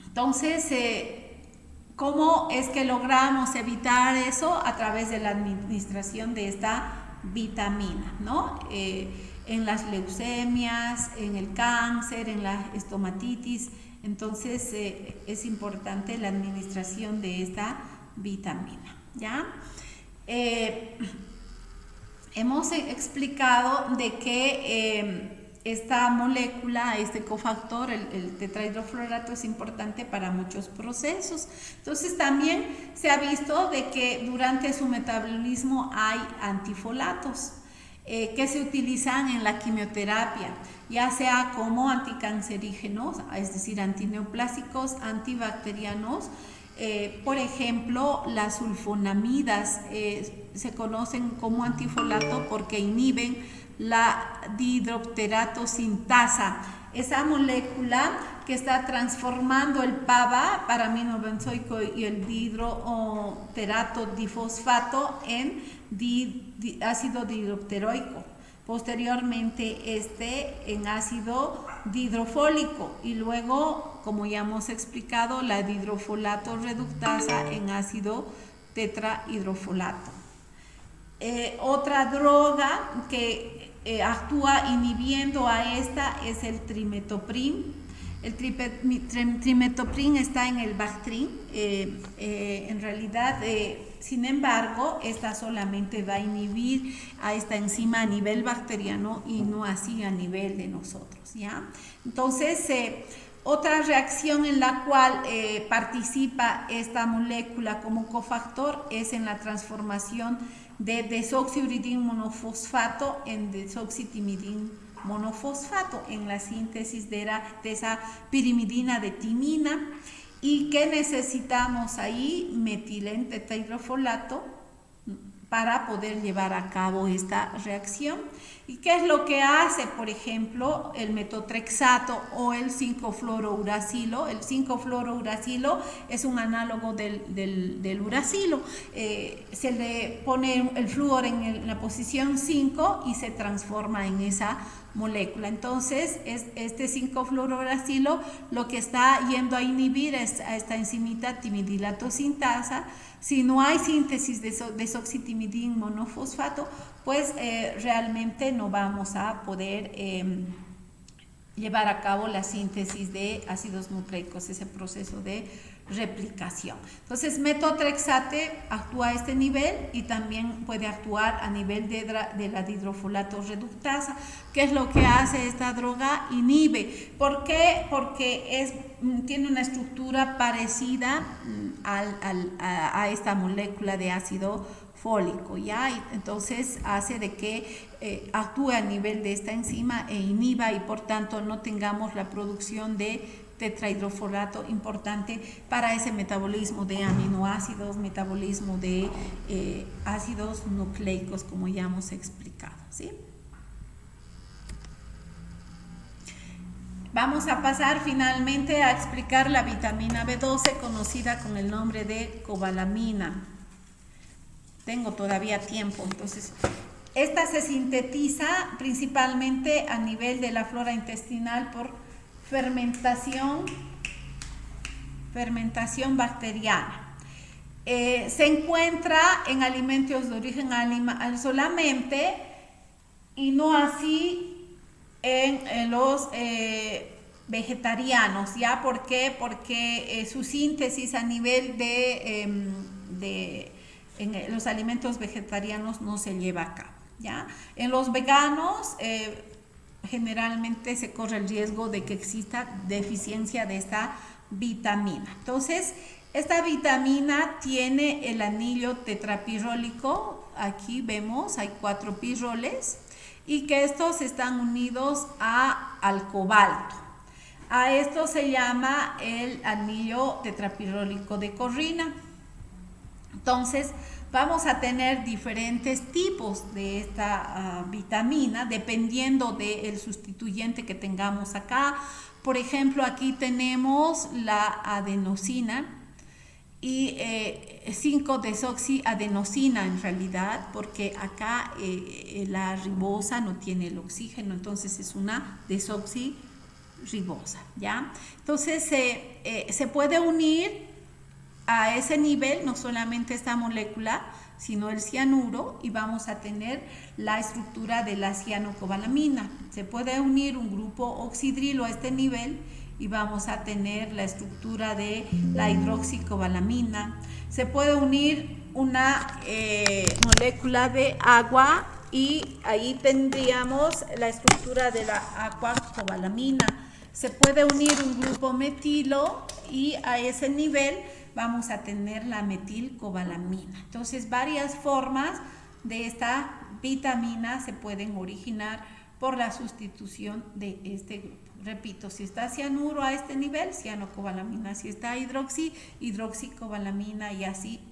Entonces, ¿cómo es que logramos evitar eso? A través de la administración de esta vitamina, ¿no? En las leucemias, en el cáncer, en la estomatitis. Entonces, es importante la administración de esta vitamina, ¿ya? Hemos explicado de que esta molécula, este cofactor, el tetrahidrofluorato, es importante para muchos procesos. Entonces también se ha visto de que durante su metabolismo hay antifolatos que se utilizan en la quimioterapia, ya sea como anticancerígenos, es decir, antineoplásicos, antibacterianos. Por ejemplo, las sulfonamidas se conocen como antifolato porque inhiben la dihidropterato sintasa, esa molécula que está transformando el PABA, paraminobenzoico, y el dihidroterato difosfato en ácido dihidropteroico. Posteriormente en ácido dihidrofólico y luego, como ya hemos explicado, la dihidrofolato reductasa en ácido tetrahidrofolato. Otra droga que actúa inhibiendo a esta es el trimetoprim. El trimetoprim está en el Bactrim. En realidad, sin embargo, esta solamente va a inhibir a esta enzima a nivel bacteriano y no así a nivel de nosotros, ¿ya? Entonces, otra reacción en la cual participa esta molécula como cofactor es en la transformación de desoxiuridin monofosfato en desoxitimidin monofosfato en la síntesis de esa pirimidina de timina. ¿Y qué necesitamos ahí? Metilén tetrahidrofolato para poder llevar a cabo esta reacción. ¿Y qué es lo que hace, por ejemplo, el metotrexato o el 5-fluorouracilo? El 5-fluorouracilo es un análogo del uracilo. Se le pone el flúor en la posición 5 y se transforma en esa molécula. Entonces, este 5-fluorouracilo lo que está yendo a inhibir es a esta enzimita timidilato sintasa. Si no hay síntesis de desoxitimidin monofosfato, pues realmente no vamos a poder llevar a cabo la síntesis de ácidos nucleicos, ese proceso de replicación. Entonces, metotrexate actúa a este nivel y también puede actuar a nivel de la dihidrofolato reductasa. ¿Qué es lo que hace esta droga? Inhibe. ¿Por qué? Porque tiene una estructura parecida a esta molécula de ácido fólico, ¿ya? Y entonces hace de que actúe a nivel de esta enzima e inhiba y por tanto no tengamos la producción de tetrahidrofolato importante para ese metabolismo de aminoácidos, metabolismo de ácidos nucleicos, como ya hemos explicado, ¿sí? Vamos a pasar finalmente a explicar la vitamina B12, conocida con el nombre de cobalamina. Tengo todavía tiempo, entonces esta se sintetiza principalmente a nivel de la flora intestinal por fermentación bacteriana. Se encuentra en alimentos de origen animal solamente y no así en los vegetarianos. ¿Ya? ¿Por qué? Porque su síntesis a nivel en los alimentos vegetarianos no se lleva a cabo. ¿Ya? En los veganos generalmente se corre el riesgo de que exista deficiencia de esta vitamina. Entonces, esta vitamina tiene el anillo tetrapirrólico. Aquí vemos, hay 4 pirroles y que estos están unidos al cobalto. A esto se llama el anillo tetrapirrólico de corrina. Entonces, vamos a tener diferentes tipos de esta vitamina dependiendo del sustituyente que tengamos acá. Por ejemplo, aquí tenemos la adenosina y 5-desoxiadenosina en realidad, porque acá la ribosa no tiene el oxígeno, entonces es una desoxirribosa, ¿ya? Entonces se puede unir a ese nivel no solamente esta molécula, sino el cianuro, y vamos a tener la estructura de la cianocobalamina. Se puede unir un grupo oxidrilo a este nivel y vamos a tener la estructura de la hidroxicobalamina. Se puede unir una molécula de agua y ahí tendríamos la estructura de la aquacobalamina. Se puede unir un grupo metilo y a ese nivel vamos a tener la metilcobalamina. Entonces, varias formas de esta vitamina se pueden originar por la sustitución de este grupo. Repito, si está cianuro a este nivel, cianocobalamina. Si está hidroxicobalamina, y así,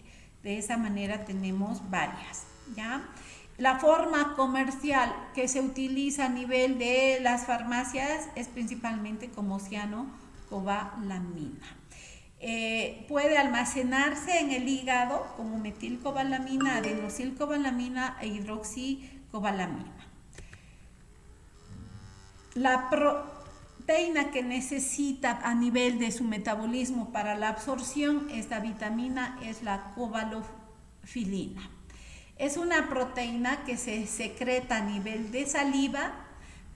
de esa manera tenemos varias, ¿ya? La forma comercial que se utiliza a nivel de las farmacias es principalmente como cianocobalamina. Puede almacenarse en el hígado como metilcobalamina, adenosilcobalamina e hidroxicobalamina. La proteína que necesita a nivel de su metabolismo para la absorción esta vitamina es la cobalofilina. Es una proteína que se secreta a nivel de saliva,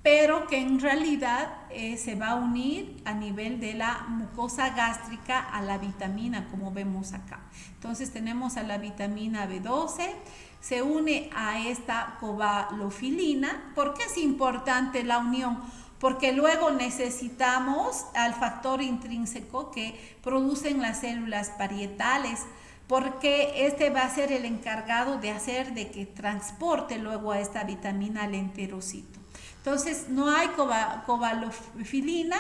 pero que en realidad se va a unir a nivel de la mucosa gástrica a la vitamina, como vemos acá. Entonces tenemos a la vitamina B12, se une a esta cobalofilina. ¿Por qué es importante la unión? Porque luego necesitamos al factor intrínseco que producen las células parietales, porque este va a ser el encargado de hacer de que transporte luego a esta vitamina al enterocito. Entonces, no hay cobalofilina,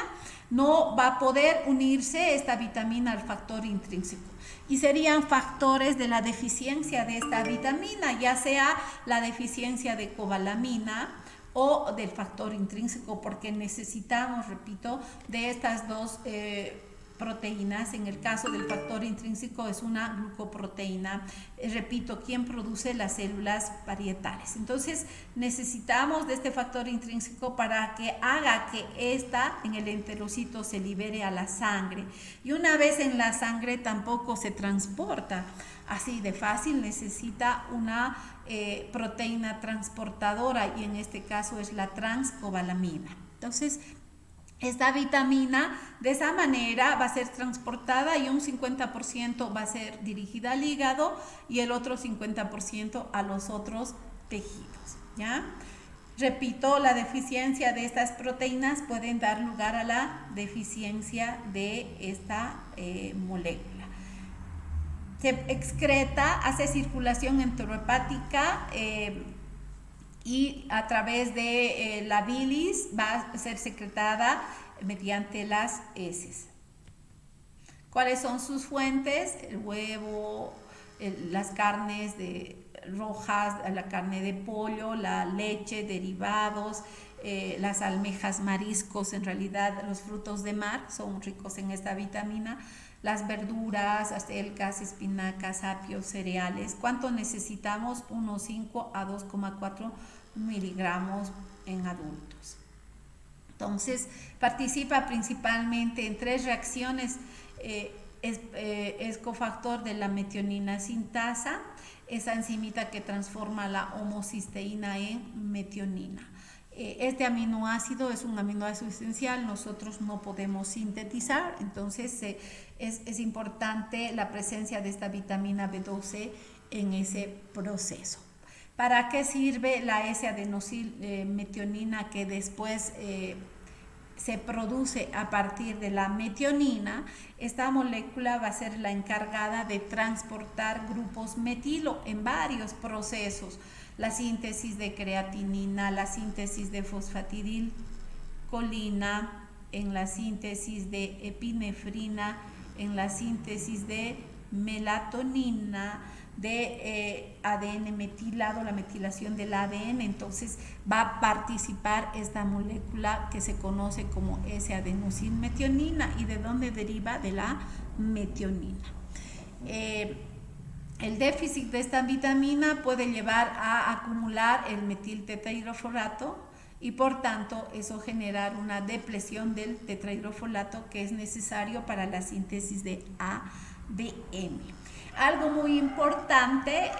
no va a poder unirse esta vitamina al factor intrínseco. Y serían factores de la deficiencia de esta vitamina, ya sea la deficiencia de cobalamina o del factor intrínseco, porque necesitamos, repito, de estas dos proteínas. En el caso del factor intrínseco es una glucoproteína, repito, quien produce las células parietales. Entonces necesitamos de este factor intrínseco para que haga que esta en el enterocito se libere a la sangre, y una vez en la sangre tampoco se transporta así de fácil, necesita una proteína transportadora, y en este caso es la transcobalamina. Entonces esta vitamina de esa manera va a ser transportada, y un 50% va a ser dirigida al hígado y el otro 50% a los otros tejidos, ¿ya? Repito, la deficiencia de estas proteínas pueden dar lugar a la deficiencia de esta molécula. Se excreta, hace circulación enterohepática y a través de la bilis va a ser secretada mediante las heces. ¿Cuáles son sus fuentes? El huevo, las carnes rojas, la carne de pollo, la leche, derivados, las almejas, mariscos, en realidad los frutos de mar son ricos en esta vitamina, las verduras, acelgas, espinacas, apios, cereales. ¿Cuánto necesitamos? Unos 5 a 2,4 miligramos en adultos. Entonces, participa principalmente en 3 reacciones. Es cofactor de la metionina sintasa, esa enzimita que transforma la homocisteína en metionina. Este aminoácido es un aminoácido esencial, nosotros no podemos sintetizar, entonces es importante la presencia de esta vitamina B12 en ese proceso. ¿Para qué sirve la S-adenosilmetionina que después se produce a partir de la metionina? Esta molécula va a ser la encargada de transportar grupos metilo en varios procesos. La síntesis de creatinina, la síntesis de fosfatidilcolina, en la síntesis de epinefrina, en la síntesis de melatonina, de ADN metilado, la metilación del ADN. Entonces va a participar esta molécula que se conoce como S-adenosilmetionina. ¿Y de dónde deriva? De la metionina. El déficit de esta vitamina puede llevar a acumular el metiltetrahidrofolato y por tanto eso generar una depresión del tetrahidrofolato que es necesario para la síntesis de ADN. Algo muy importante,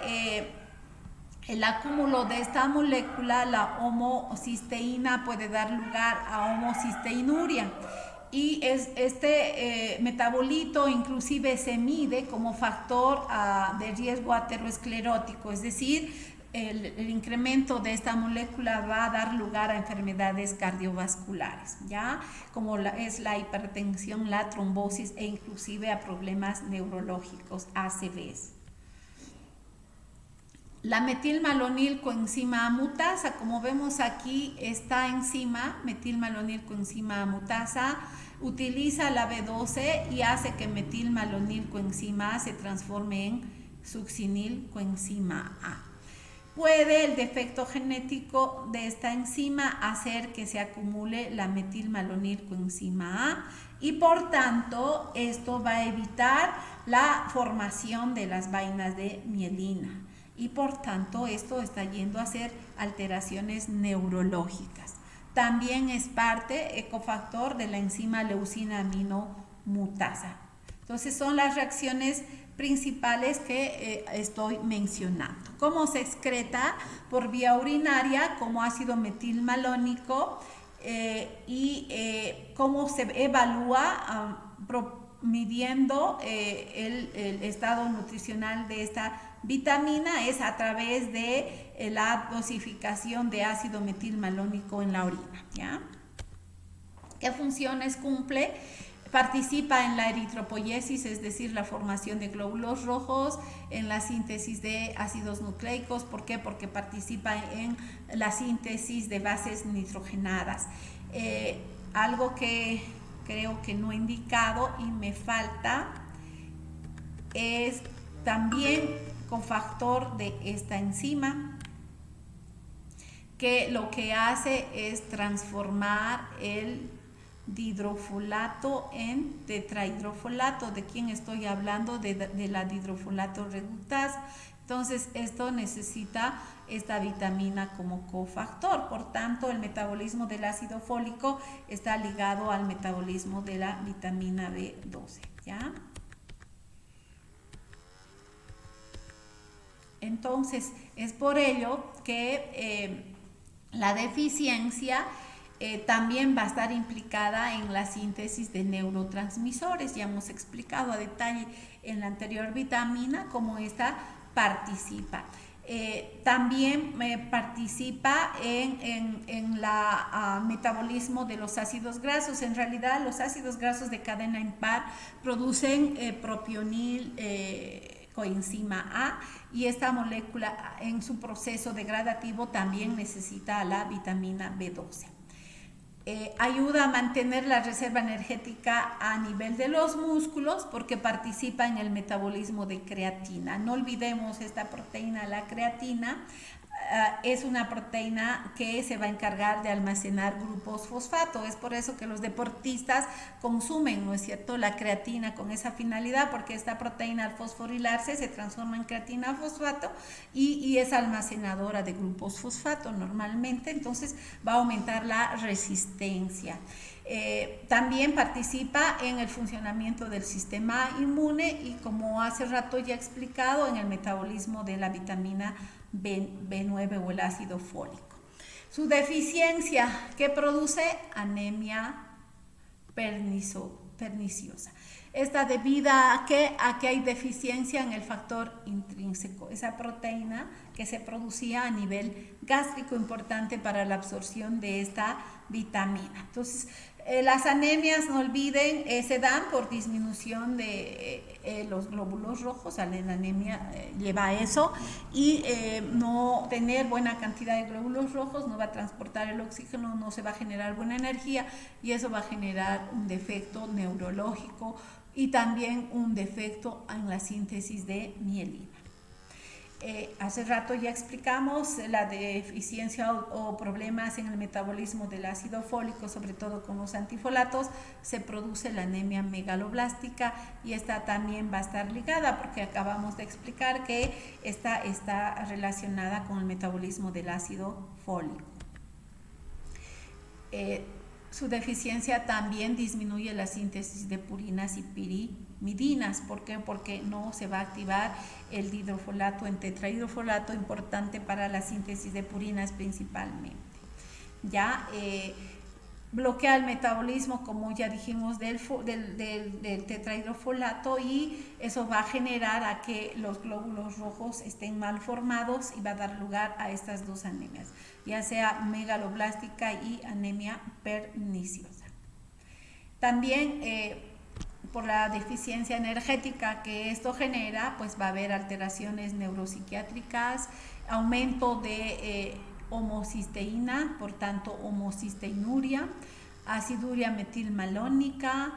el acúmulo de esta molécula, la homocisteína, puede dar lugar a homocisteinuria. Y este metabolito inclusive se mide como factor de riesgo aterosclerótico, es decir, el incremento de esta molécula va a dar lugar a enfermedades cardiovasculares, ¿ya? Como es la hipertensión, la trombosis e inclusive a problemas neurológicos, ACVs. La metilmalonilcoenzima mutasa, como vemos aquí, esta enzima, metilmalonilcoenzima mutasa, utiliza la B12 y hace que metilmalonilcoenzima A se transforme en succinilcoenzima A. Puede el defecto genético de esta enzima hacer que se acumule la metilmalonilcoenzima A y por tanto esto va a evitar la formación de las vainas de mielina. Y por tanto esto está yendo a ser alteraciones neurológicas. También es cofactor de la enzima leucina aminomutasa. Entonces son las reacciones principales que estoy mencionando. ¿Cómo se excreta? Por vía urinaria como ácido metilmalónico y cómo se evalúa midiendo el estado nutricional de esta vitamina es a través de la dosificación de ácido metilmalónico en la orina, ¿ya? ¿Qué funciones cumple? Participa en la eritropoiesis, es decir, la formación de glóbulos rojos, en la síntesis de ácidos nucleicos. ¿Por qué? Porque participa en la síntesis de bases nitrogenadas. Algo que creo que no he indicado y me falta es también cofactor de esta enzima que lo que hace es transformar el dihidrofolato en tetrahidrofolato. ¿De quién estoy hablando? De la dihidrofolato reductasa. Entonces esto necesita esta vitamina como cofactor. Por tanto, el metabolismo del ácido fólico está ligado al metabolismo de la vitamina B12, ¿ya? Entonces, es por ello que la deficiencia también va a estar implicada en la síntesis de neurotransmisores. Ya hemos explicado a detalle en la anterior vitamina cómo esta participa. También participa en el metabolismo de los ácidos grasos. En realidad, los ácidos grasos de cadena impar producen propionil, coenzima A, y esta molécula en su proceso degradativo también necesita la vitamina B12. Ayuda a mantener la reserva energética a nivel de los músculos porque participa en el metabolismo de creatina. No olvidemos esta proteína, la creatina, es una proteína que se va a encargar de almacenar grupos fosfato. Es por eso que los deportistas consumen, ¿no es cierto?, la creatina con esa finalidad, porque esta proteína al fosforilarse se transforma en creatina fosfato y es almacenadora de grupos fosfato normalmente, entonces va a aumentar la resistencia. También participa en el funcionamiento del sistema inmune y, como hace rato ya he explicado, en el metabolismo de la vitamina B9 o el ácido fólico. Su deficiencia, ¿qué produce? Anemia perniciosa. Esta debida a que hay deficiencia en el factor intrínseco, esa proteína que se producía a nivel gástrico, importante para la absorción de esta vitamina. Entonces, las anemias, no olviden, se dan por disminución de los glóbulos rojos. La anemia lleva a eso, y no tener buena cantidad de glóbulos rojos no va a transportar el oxígeno, no se va a generar buena energía, y eso va a generar un defecto neurológico y también un defecto en la síntesis de mielina. Hace rato ya explicamos la deficiencia o problemas en el metabolismo del ácido fólico, sobre todo con los antifolatos, se produce la anemia megaloblástica, y esta también va a estar ligada, porque acabamos de explicar que esta está relacionada con el metabolismo del ácido fólico. Su deficiencia también disminuye la síntesis de purinas y pirimidinas. ¿Por qué? Porque no se va a activar el dihidrofolato en tetrahidrofolato, importante para la síntesis de purinas principalmente. Ya bloquea el metabolismo, como ya dijimos, del tetrahidrofolato, y eso va a generar a que los glóbulos rojos estén mal formados y va a dar lugar a estas dos anemias, ya sea megaloblástica y anemia perniciosa. También por la deficiencia energética que esto genera, pues va a haber alteraciones neuropsiquiátricas, aumento de homocisteína, por tanto homocisteinuria, aciduria metilmalónica,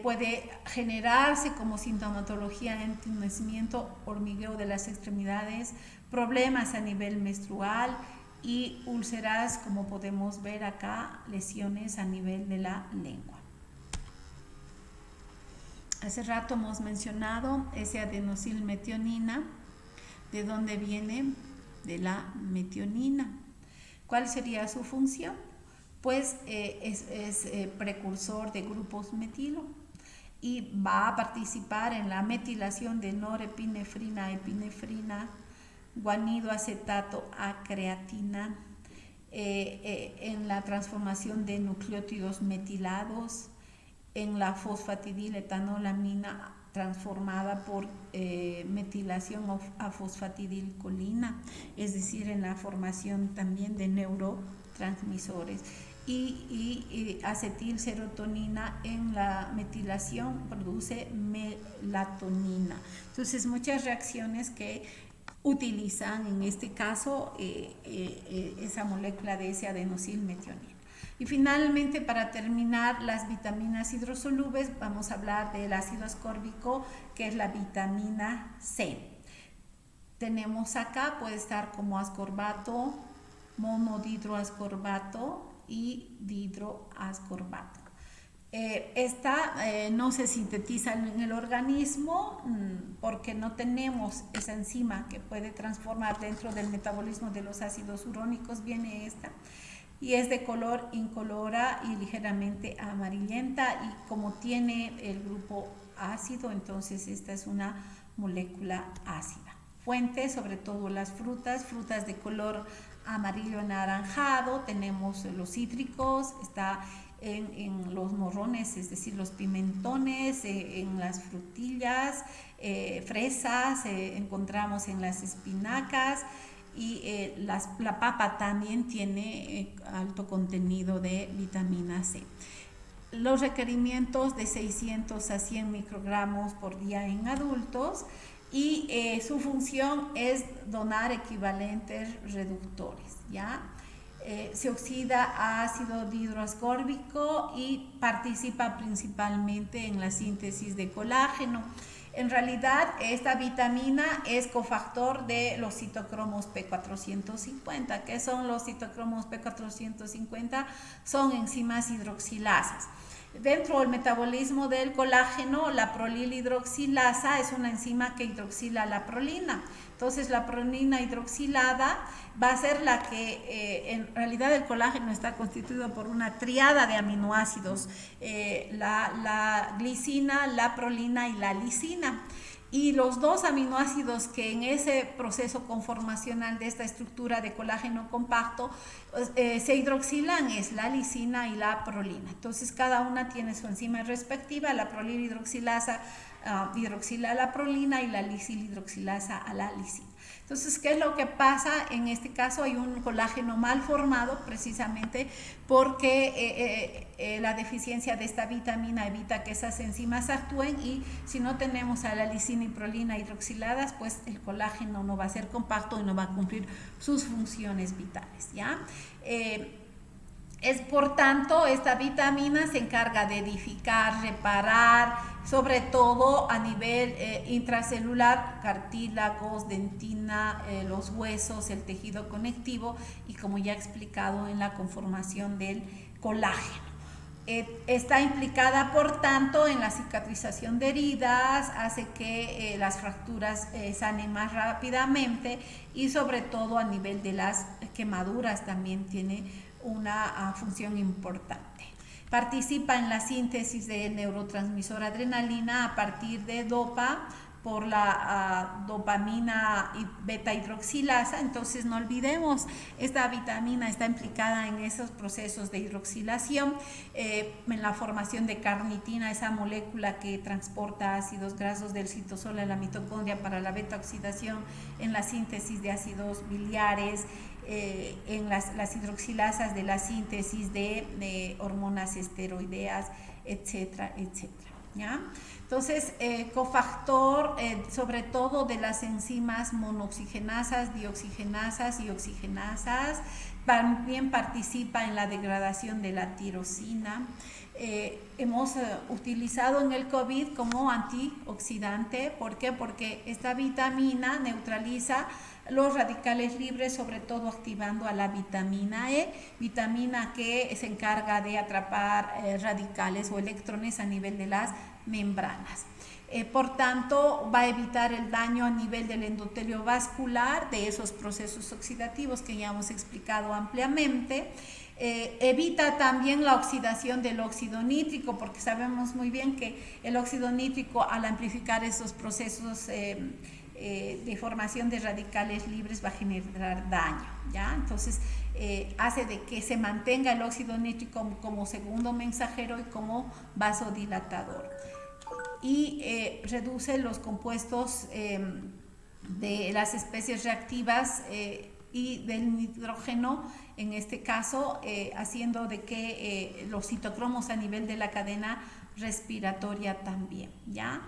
puede generarse como sintomatología entumecimiento, hormigueo de las extremidades, problemas a nivel menstrual y úlceras, como podemos ver acá, lesiones a nivel de la lengua. Hace rato hemos mencionado ese adenosilmetionina. ¿De dónde viene? De la metionina. ¿Cuál sería su función? Pues es precursor de grupos metilo y va a participar en la metilación de norepinefrina, epinefrina, guanidoacetato a creatina, en la transformación de nucleótidos metilados, en la fosfatidiletolamina transformada por metilación a fosfatidilcolina, es decir, en la formación también de neurotransmisores, y acetilserotonina en la metilación produce melatonina. Entonces, muchas reacciones que utilizan en este caso esa molécula de ese adenosilmetionina. Y finalmente, para terminar, las vitaminas hidrosolubles, vamos a hablar del ácido ascórbico, que es la vitamina C. Tenemos acá, puede estar como ascorbato, monodihidroascorbato y dihidroascorbato. Esta no se sintetiza en el organismo porque no tenemos esa enzima que puede transformar dentro del metabolismo de los ácidos urónicos, viene esta. Y es de color incolora y ligeramente amarillenta, y como tiene el grupo ácido, entonces esta es una molécula ácida. Fuente, sobre todo las frutas de color amarillo anaranjado, tenemos los cítricos, está en los morrones, es decir, los pimentones, en las frutillas, fresas, encontramos en las espinacas, y la papa también tiene alto contenido de vitamina C. Los requerimientos de 600 a 100 microgramos por día en adultos, y su función es donar equivalentes reductores, ¿ya? Se oxida a ácido dihidroascórbico y participa principalmente en la síntesis de colágeno. En realidad, esta vitamina es cofactor de los citocromos P450. ¿Qué son los citocromos P450? Son enzimas hidroxilasas. Dentro del metabolismo del colágeno, la prolilhidroxilasa es una enzima que hidroxila la prolina. Entonces, la prolina hidroxilada va a ser la que, en realidad el colágeno está constituido por una triada de aminoácidos, la glicina, la prolina y la lisina. Y los dos aminoácidos que en ese proceso conformacional de esta estructura de colágeno compacto se hidroxilan es la lisina y la prolina. Entonces cada una tiene su enzima respectiva, la prolilhidroxilasa hidroxila a la prolina y la lisilhidroxilasa a la lisina. Entonces, ¿qué es lo que pasa? En este caso hay un colágeno mal formado precisamente porque la deficiencia de esta vitamina evita que esas enzimas actúen, y si no tenemos a la lisina y prolina hidroxiladas, pues el colágeno no va a ser compacto y no va a cumplir sus funciones vitales, ¿ya? Por tanto, esta vitamina se encarga de edificar, reparar, sobre todo a nivel intracelular, cartílagos, dentina, los huesos, el tejido conectivo y, como ya he explicado, en la conformación del colágeno. Está implicada, por tanto, en la cicatrización de heridas, hace que las fracturas sanen más rápidamente, y sobre todo a nivel de las quemaduras también tiene una función importante. Participa en la síntesis del neurotransmisor adrenalina a partir de dopa por la dopamina y beta hidroxilasa. Entonces no olvidemos, esta vitamina está implicada en esos procesos de hidroxilación, en la formación de carnitina, esa molécula que transporta ácidos grasos del citosol a la mitocondria para la beta oxidación, en la síntesis de ácidos biliares, en las hidroxilasas de la síntesis de hormonas esteroideas, etcétera, etcétera, ¿ya? Entonces, cofactor sobre todo de las enzimas monooxigenasas, dioxigenasas y oxigenasas. También participa en la degradación de la tirosina. Hemos utilizado en el COVID como antioxidante. ¿Por qué? Porque esta vitamina neutraliza los radicales libres, sobre todo activando a la vitamina E, vitamina que se encarga de atrapar radicales o electrones a nivel de las membranas. Por tanto, va a evitar el daño a nivel del endotelio vascular de esos procesos oxidativos que ya hemos explicado ampliamente. Evita también la oxidación del óxido nítrico, porque sabemos muy bien que el óxido nítrico, al amplificar esos procesos de formación de radicales libres, va a generar daño, ¿ya? Entonces hace de que se mantenga el óxido nítrico como segundo mensajero y como vasodilatador, y reduce los compuestos de las especies reactivas y del nitrógeno, en este caso haciendo de que los citocromos a nivel de la cadena respiratoria también, ¿ya?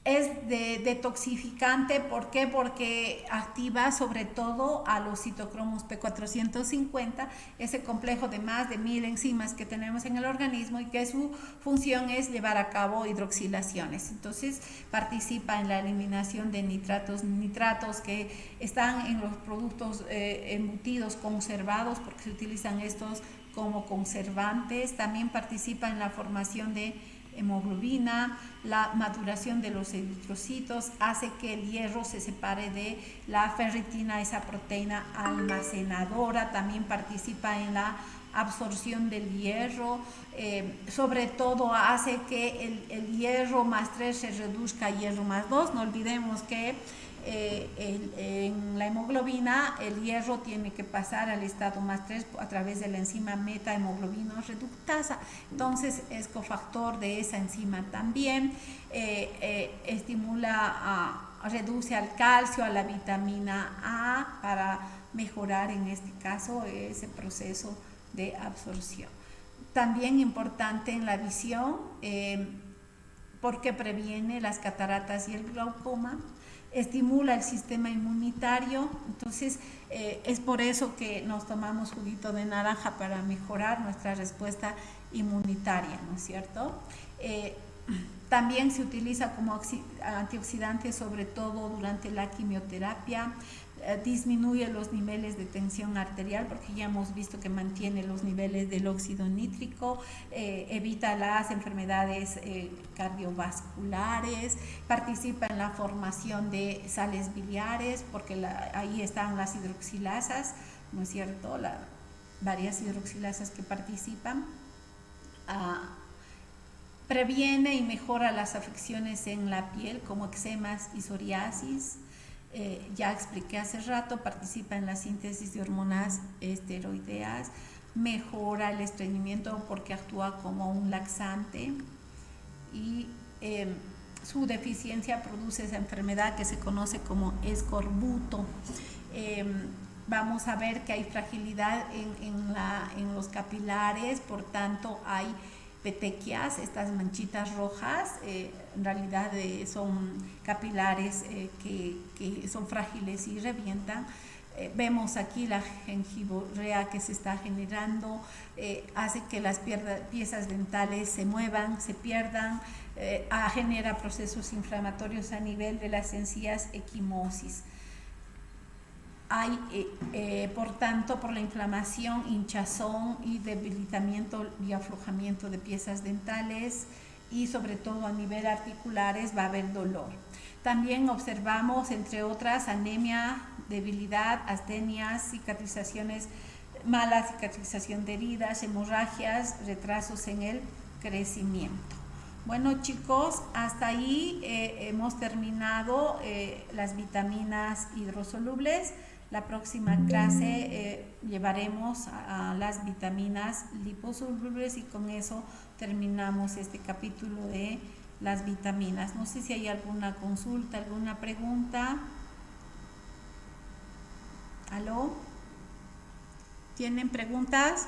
Es detoxificante. ¿Por qué? Porque activa sobre todo a los citocromos P450, ese complejo de más de 1000 enzimas que tenemos en el organismo y que su función es llevar a cabo hidroxilaciones. Entonces participa en la eliminación de nitratos que están en los productos embutidos conservados, porque se utilizan estos como conservantes. También participa en la formación de hemoglobina, la maduración de los eritrocitos, hace que el hierro se separe de la ferritina, esa proteína almacenadora. También participa en la absorción del hierro, sobre todo hace que el hierro más 3 se reduzca a hierro más 2. No olvidemos que en la hemoglobina el hierro tiene que pasar al estado más 3 a través de la enzima metahemoglobina reductasa. Entonces es cofactor de esa enzima también. Reduce al calcio, a la vitamina A, para mejorar en este caso ese proceso de absorción. También importante en la visión, porque previene las cataratas y el glaucoma. Estimula el sistema inmunitario. Entonces es por eso que nos tomamos juguito de naranja, para mejorar nuestra respuesta inmunitaria, ¿no es cierto? También se utiliza como antioxidante, sobre todo durante la quimioterapia. Disminuye los niveles de tensión arterial porque ya hemos visto que mantiene los niveles del óxido nítrico, evita las enfermedades cardiovasculares, participa en la formación de sales biliares porque ahí están las hidroxilasas, ¿no es cierto? Varias hidroxilasas que participan. Previene y mejora las afecciones en la piel como eczemas y psoriasis. Ya expliqué hace rato, participa en la síntesis de hormonas esteroideas, mejora el estreñimiento porque actúa como un laxante y su deficiencia produce esa enfermedad que se conoce como escorbuto. Vamos a ver que hay fragilidad en los capilares, por tanto hay petequias, estas manchitas rojas, en realidad son capilares que son frágiles y revientan. Vemos aquí la gengiborrea que se está generando, hace que las piezas dentales se muevan, se pierdan, genera procesos inflamatorios a nivel de las encías, equimosis. Hay, por tanto, por la inflamación, hinchazón y debilitamiento y aflojamiento de piezas dentales y sobre todo a nivel articulares va a haber dolor. También observamos, entre otras, anemia, debilidad, astenias, cicatrizaciones, mala cicatrización de heridas, hemorragias, retrasos en el crecimiento. Bueno, chicos, hasta ahí hemos terminado las vitaminas hidrosolubles. La próxima clase llevaremos a las vitaminas liposolubles y con eso terminamos este capítulo de las vitaminas. No sé si hay alguna consulta, alguna pregunta. ¿Aló? ¿Tienen preguntas?